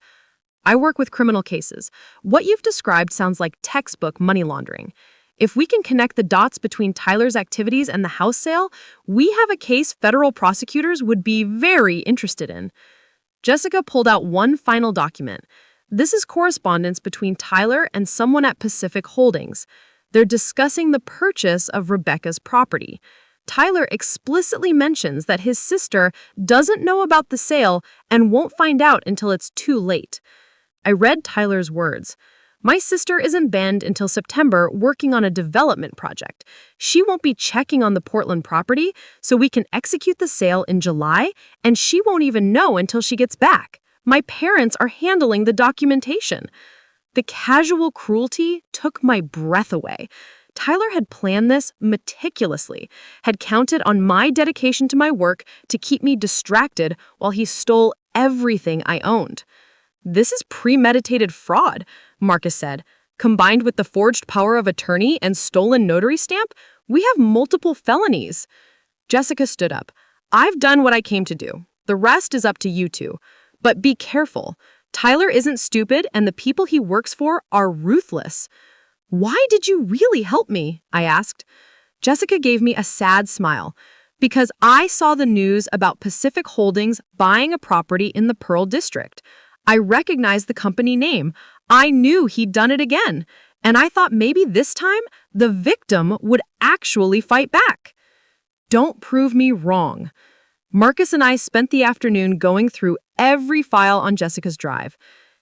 I work with criminal cases. What you've described sounds like textbook money laundering. If we can connect the dots between Tyler's activities and the house sale, we have a case federal prosecutors would be very interested in. Jessica pulled out one final document. This is correspondence between Tyler and someone at Pacific Holdings. They're discussing the purchase of Rebecca's property. Tyler explicitly mentions that his sister doesn't know about the sale and won't find out until it's too late. I read Tyler's words. My sister is in Bend until September working on a development project. She won't be checking on the Portland property, so we can execute the sale in July, and she won't even know until she gets back. My parents are handling the documentation. The casual cruelty took my breath away. Tyler had planned this meticulously, had counted on my dedication to my work to keep me distracted while he stole everything I owned. This is premeditated fraud, Marcus said. Combined with the forged power of attorney and stolen notary stamp, we have multiple felonies. Jessica stood up. I've done what I came to do. The rest is up to you two. But be careful. Tyler isn't stupid and the people he works for are ruthless. Why did you really help me? I asked. Jessica gave me a sad smile. Because I saw the news about Pacific Holdings buying a property in the Pearl District. I recognized the company name. I knew he'd done it again. And I thought maybe this time the victim would actually fight back. Don't prove me wrong. Marcus and I spent the afternoon going through every file on Jessica's drive.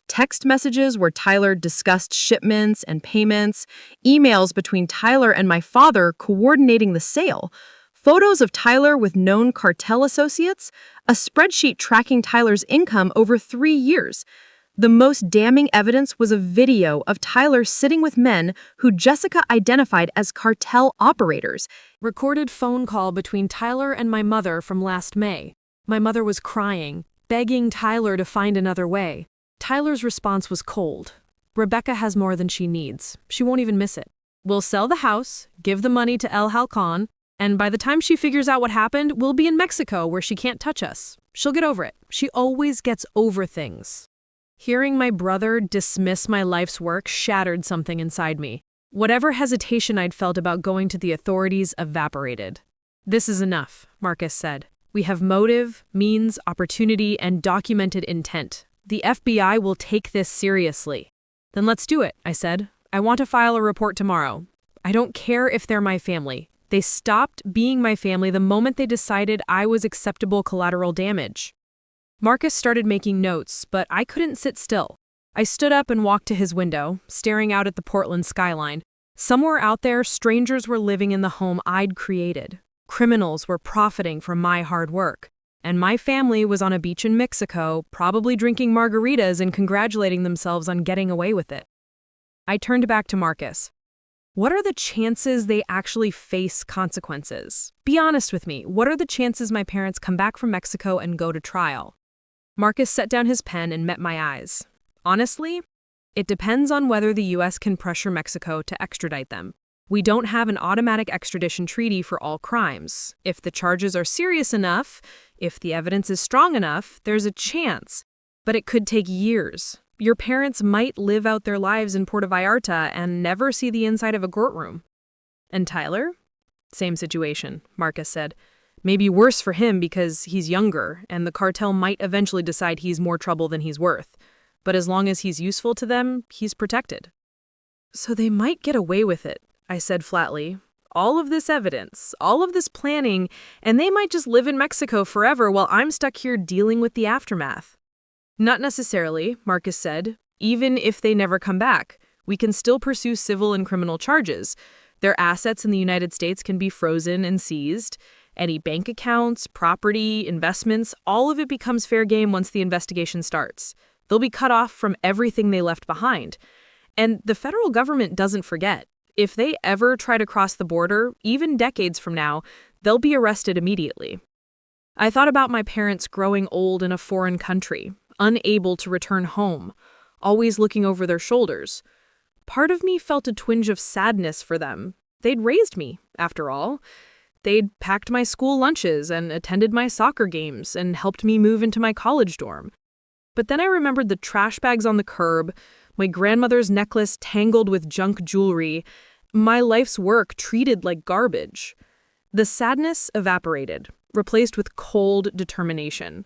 Text messages where Tyler discussed shipments and payments, emails between Tyler and my father coordinating the sale, photos of Tyler with known cartel associates, a spreadsheet tracking Tyler's income over 3 years. The most damning evidence was a video of Tyler sitting with men who Jessica identified as cartel operators. Recorded phone call between Tyler and my mother from last May. My mother was crying, begging Tyler to find another way. Tyler's response was cold. Rebecca has more than she needs. She won't even miss it. We'll sell the house, give the money to El Halcon, and by the time she figures out what happened, we'll be in Mexico where she can't touch us. She'll get over it. She always gets over things. Hearing my brother dismiss my life's work shattered something inside me. Whatever hesitation I'd felt about going to the authorities evaporated. This is enough, Marcus said. We have motive, means, opportunity, and documented intent. The FBI will take this seriously. Then let's do it, I said. I want to file a report tomorrow. I don't care if they're my family. They stopped being my family the moment they decided I was acceptable collateral damage. Marcus started making notes, but I couldn't sit still. I stood up and walked to his window, staring out at the Portland skyline. Somewhere out there, strangers were living in the home I'd created. Criminals were profiting from my hard work. And my family was on a beach in Mexico, probably drinking margaritas and congratulating themselves on getting away with it. I turned back to Marcus. What are the chances they actually face consequences? Be honest with me. What are the chances my parents come back from Mexico and go to trial? Marcus set down his pen and met my eyes. Honestly, it depends on whether the U.S. can pressure Mexico to extradite them. We don't have an automatic extradition treaty for all crimes. If the charges are serious enough, if the evidence is strong enough, there's a chance. But it could take years. Your parents might live out their lives in Puerto Vallarta and never see the inside of a courtroom. And Tyler? Same situation, Marcus said. Maybe worse for him because he's younger, and the cartel might eventually decide he's more trouble than he's worth. But as long as he's useful to them, he's protected. So they might get away with it, I said flatly. all of this evidence, all of this planning, and they might just live in Mexico forever while I'm stuck here dealing with the aftermath. Not necessarily, Marcus said. Even if they never come back, we can still pursue civil and criminal charges. Their assets in the United States can be frozen and seized. Any bank accounts, property, investments, all of it becomes fair game once the investigation starts. They'll be cut off from everything they left behind. And the federal government doesn't forget. If they ever try to cross the border, even decades from now, they'll be arrested immediately. I thought about my parents growing old in a foreign country, unable to return home, always looking over their shoulders. Part of me felt a twinge of sadness for them. They'd raised me, after all. They'd packed my school lunches and attended my soccer games and helped me move into my college dorm. But then I remembered the trash bags on the curb, my grandmother's necklace tangled with junk jewelry, my life's work treated like garbage. The sadness evaporated, replaced with cold determination.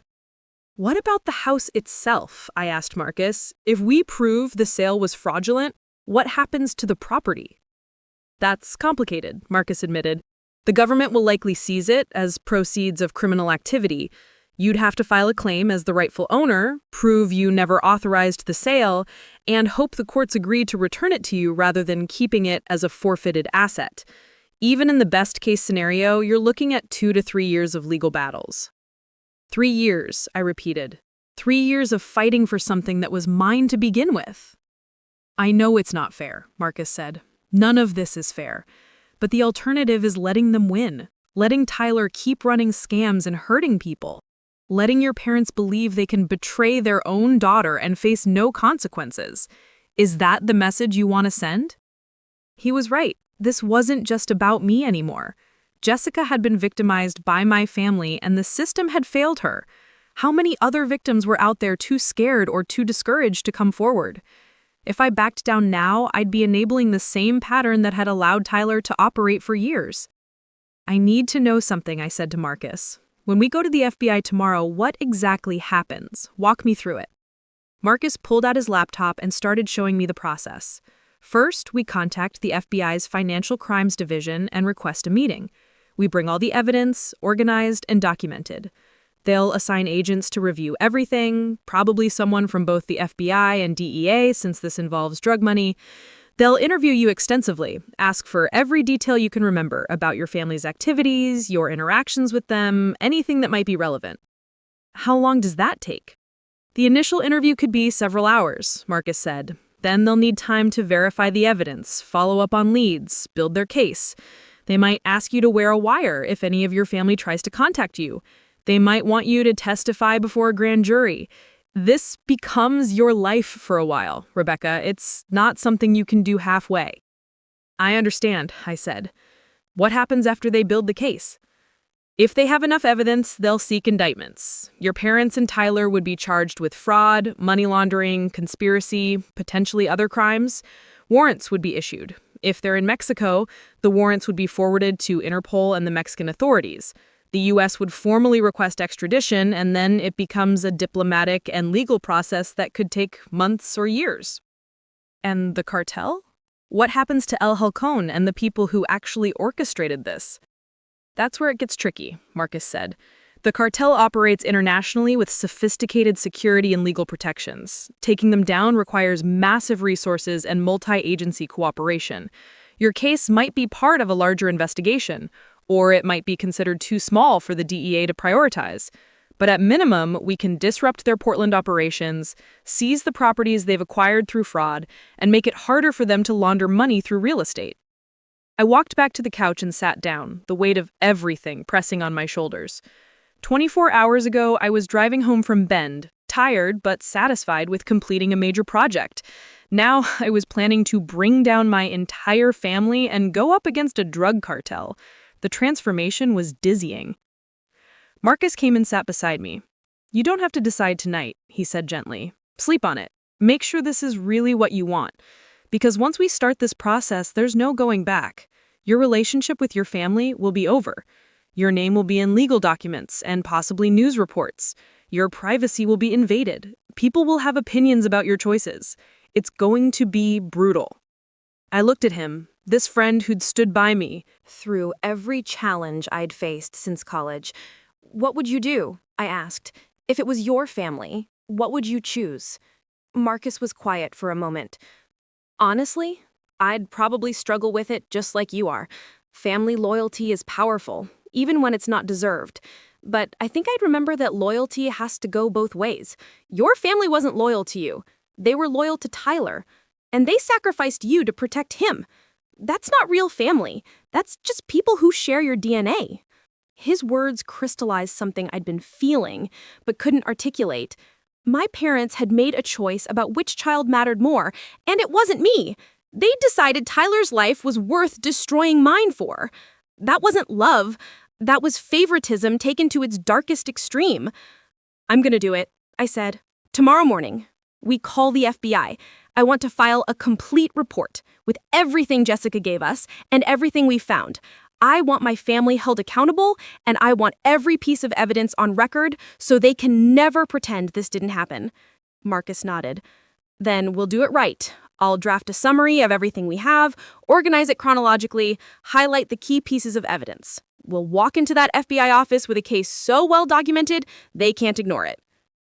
What about the house itself? I asked Marcus. If we prove the sale was fraudulent, what happens to the property? That's complicated, Marcus admitted. The government will likely seize it as proceeds of criminal activity. You'd have to file a claim as the rightful owner, prove you never authorized the sale, and hope the courts agree to return it to you rather than keeping it as a forfeited asset. Even in the best-case scenario, you're looking at 2 to 3 years of legal battles. 3 years, I repeated. 3 years of fighting for something that was mine to begin with. I know it's not fair, Marcus said. None of this is fair. But the alternative is letting them win, letting Tyler keep running scams and hurting people. Letting your parents believe they can betray their own daughter and face no consequences. Is that the message you want to send? He was right. This wasn't just about me anymore. Jessica had been victimized by my family and the system had failed her. How many other victims were out there too scared or too discouraged to come forward? If I backed down now, I'd be enabling the same pattern that had allowed Tyler to operate for years. I need to know something, I said to Marcus. When we go to the FBI tomorrow, what exactly happens? Walk me through it. Marcus pulled out his laptop and started showing me the process. First, we contact the FBI's Financial Crimes Division and request a meeting. We bring all the evidence, organized and documented. They'll assign agents to review everything, probably someone from both the FBI and DEA since this involves drug money. They'll interview you extensively, ask for every detail you can remember about your family's activities, your interactions with them, anything that might be relevant. How long does that take? The initial interview could be several hours, Marcus said. Then they'll need time to verify the evidence, follow up on leads, build their case. They might ask you to wear a wire if any of your family tries to contact you. They might want you to testify before a grand jury. This becomes your life for a while, Rebecca. It's not something you can do halfway. I understand, I said. What happens after they build the case? If they have enough evidence, they'll seek indictments. Your parents and Tyler would be charged with fraud, money laundering, conspiracy, potentially other crimes. Warrants would be issued. If they're in Mexico, the warrants would be forwarded to Interpol and the Mexican authorities. The U.S. would formally request extradition, and then it becomes a diplomatic and legal process that could take months or years. And the cartel? What happens to El Halcón and the people who actually orchestrated this? That's where it gets tricky, Marcus said. The cartel operates internationally with sophisticated security and legal protections. Taking them down requires massive resources and multi-agency cooperation. Your case might be part of a larger investigation, or it might be considered too small for the DEA to prioritize. But at minimum, we can disrupt their Portland operations, seize the properties they've acquired through fraud, and make it harder for them to launder money through real estate. I walked back to the couch and sat down, the weight of everything pressing on my shoulders. 24 hours ago, I was driving home from Bend, tired but satisfied with completing a major project. Now I was planning to bring down my entire family and go up against a drug cartel. The transformation was dizzying. Marcus came and sat beside me. You don't have to decide tonight, he said gently. Sleep on it. Make sure this is really what you want. Because once we start this process, there's no going back. Your relationship with your family will be over. Your name will be in legal documents and possibly news reports. Your privacy will be invaded. People will have opinions about your choices. It's going to be brutal. I looked at him. this friend who'd stood by me. Through every challenge I'd faced since college. What would you do? I asked. If it was your family, what would you choose? Marcus was quiet for a moment. Honestly, I'd probably struggle with it just like you are. Family loyalty is powerful, even when it's not deserved. But I think I'd remember that loyalty has to go both ways. Your family wasn't loyal to you. They were loyal to Tyler. And they sacrificed you to protect him. That's not real family. That's just people who share your DNA. His words crystallized something I'd been feeling, but couldn't articulate. My parents had made a choice about which child mattered more, and it wasn't me. They'd decided Tyler's life was worth destroying mine for. That wasn't love. That was favoritism taken to its darkest extreme. I'm gonna do it, I said. Tomorrow morning, we call the FBI. I want to file a complete report with everything Jessica gave us and everything we found. I want my family held accountable, and I want every piece of evidence on record so they can never pretend this didn't happen. Marcus nodded. Then we'll do it right. I'll draft a summary of everything we have, organize it chronologically, highlight the key pieces of evidence. We'll walk into that FBI office with a case so well documented, they can't ignore it.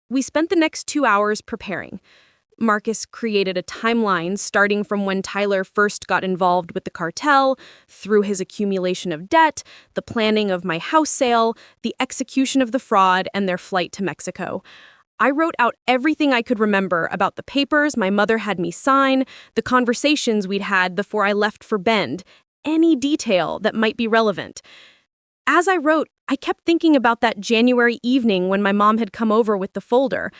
We spent the next 2 hours preparing. Marcus created a timeline starting from when Tyler first got involved with the cartel, through his accumulation of debt, the planning of my house sale, the execution of the fraud, and their flight to Mexico. I wrote out everything I could remember about the papers my mother had me sign, the conversations we'd had before I left for Bend, any detail that might be relevant. As I wrote, I kept thinking about that January evening when my mom had come over with the folder.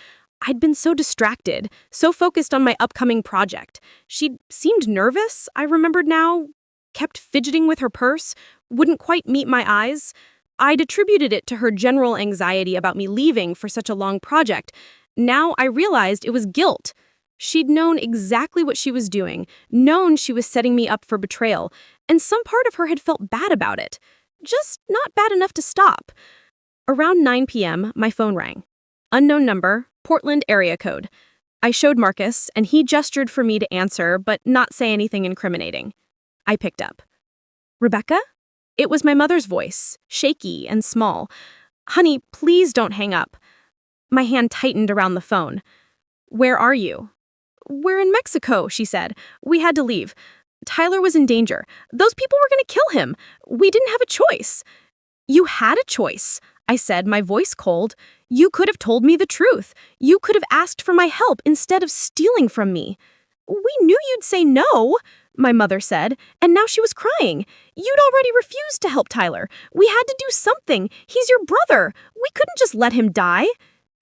I'd been so distracted, so focused on my upcoming project. She'd seemed nervous, I remembered now, kept fidgeting with her purse, wouldn't quite meet my eyes. I'd attributed it to her general anxiety about me leaving for such a long project. Now I realized it was guilt. She'd known exactly what she was doing, known she was setting me up for betrayal, and some part of her had felt bad about it. Just not bad enough to stop. Around 9 p.m., my phone rang. Unknown number, Portland area code. I showed Marcus, and he gestured for me to answer, but not say anything incriminating. I picked up. Rebecca? It was my mother's voice, shaky and small. Honey, please don't hang up. My hand tightened around the phone. Where are you? We're in Mexico, she said. We had to leave. Tyler was in danger. Those people were going to kill him. We didn't have a choice. You had a choice, I said, my voice cold. You could have told me the truth. You could have asked for my help instead of stealing from me. We knew you'd say no, my mother said, and now she was crying. You'd already refused to help Tyler. We had to do something. He's your brother. We couldn't just let him die.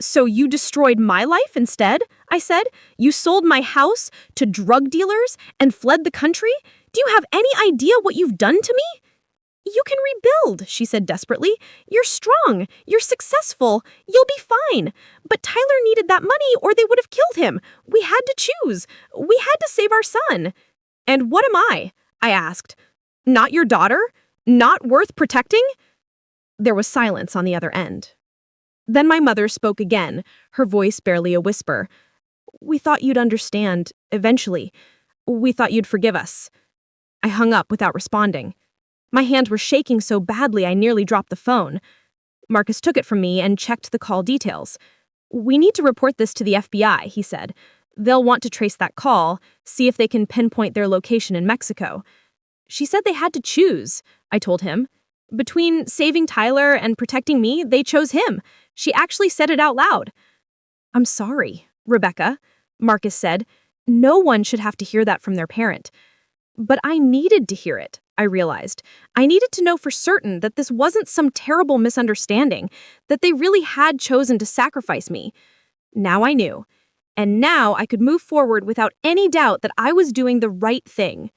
So you destroyed my life instead, I said. You sold my house to drug dealers and fled the country? Do you have any idea what you've done to me? You can rebuild, she said desperately. You're strong. You're successful. You'll be fine. But Tyler needed that money or they would have killed him. We had to choose. We had to save our son. And what am I? I asked. Not your daughter? Not worth protecting? There was silence on the other end. Then my mother spoke again, her voice barely a whisper. We thought you'd understand, eventually. We thought you'd forgive us. I hung up without responding. My hands were shaking so badly I nearly dropped the phone. Marcus took it from me and checked the call details. We need to report this to the FBI, he said. They'll want to trace that call, see if they can pinpoint their location in Mexico. She said they had to choose, I told him. Between saving Tyler and protecting me, they chose him. She actually said it out loud. I'm sorry, Rebecca, Marcus said. No one should have to hear that from their parent. But I needed to hear it, I realized. I needed to know for certain that this wasn't some terrible misunderstanding, that they really had chosen to sacrifice me. Now I knew. And now I could move forward without any doubt that I was doing the right thing.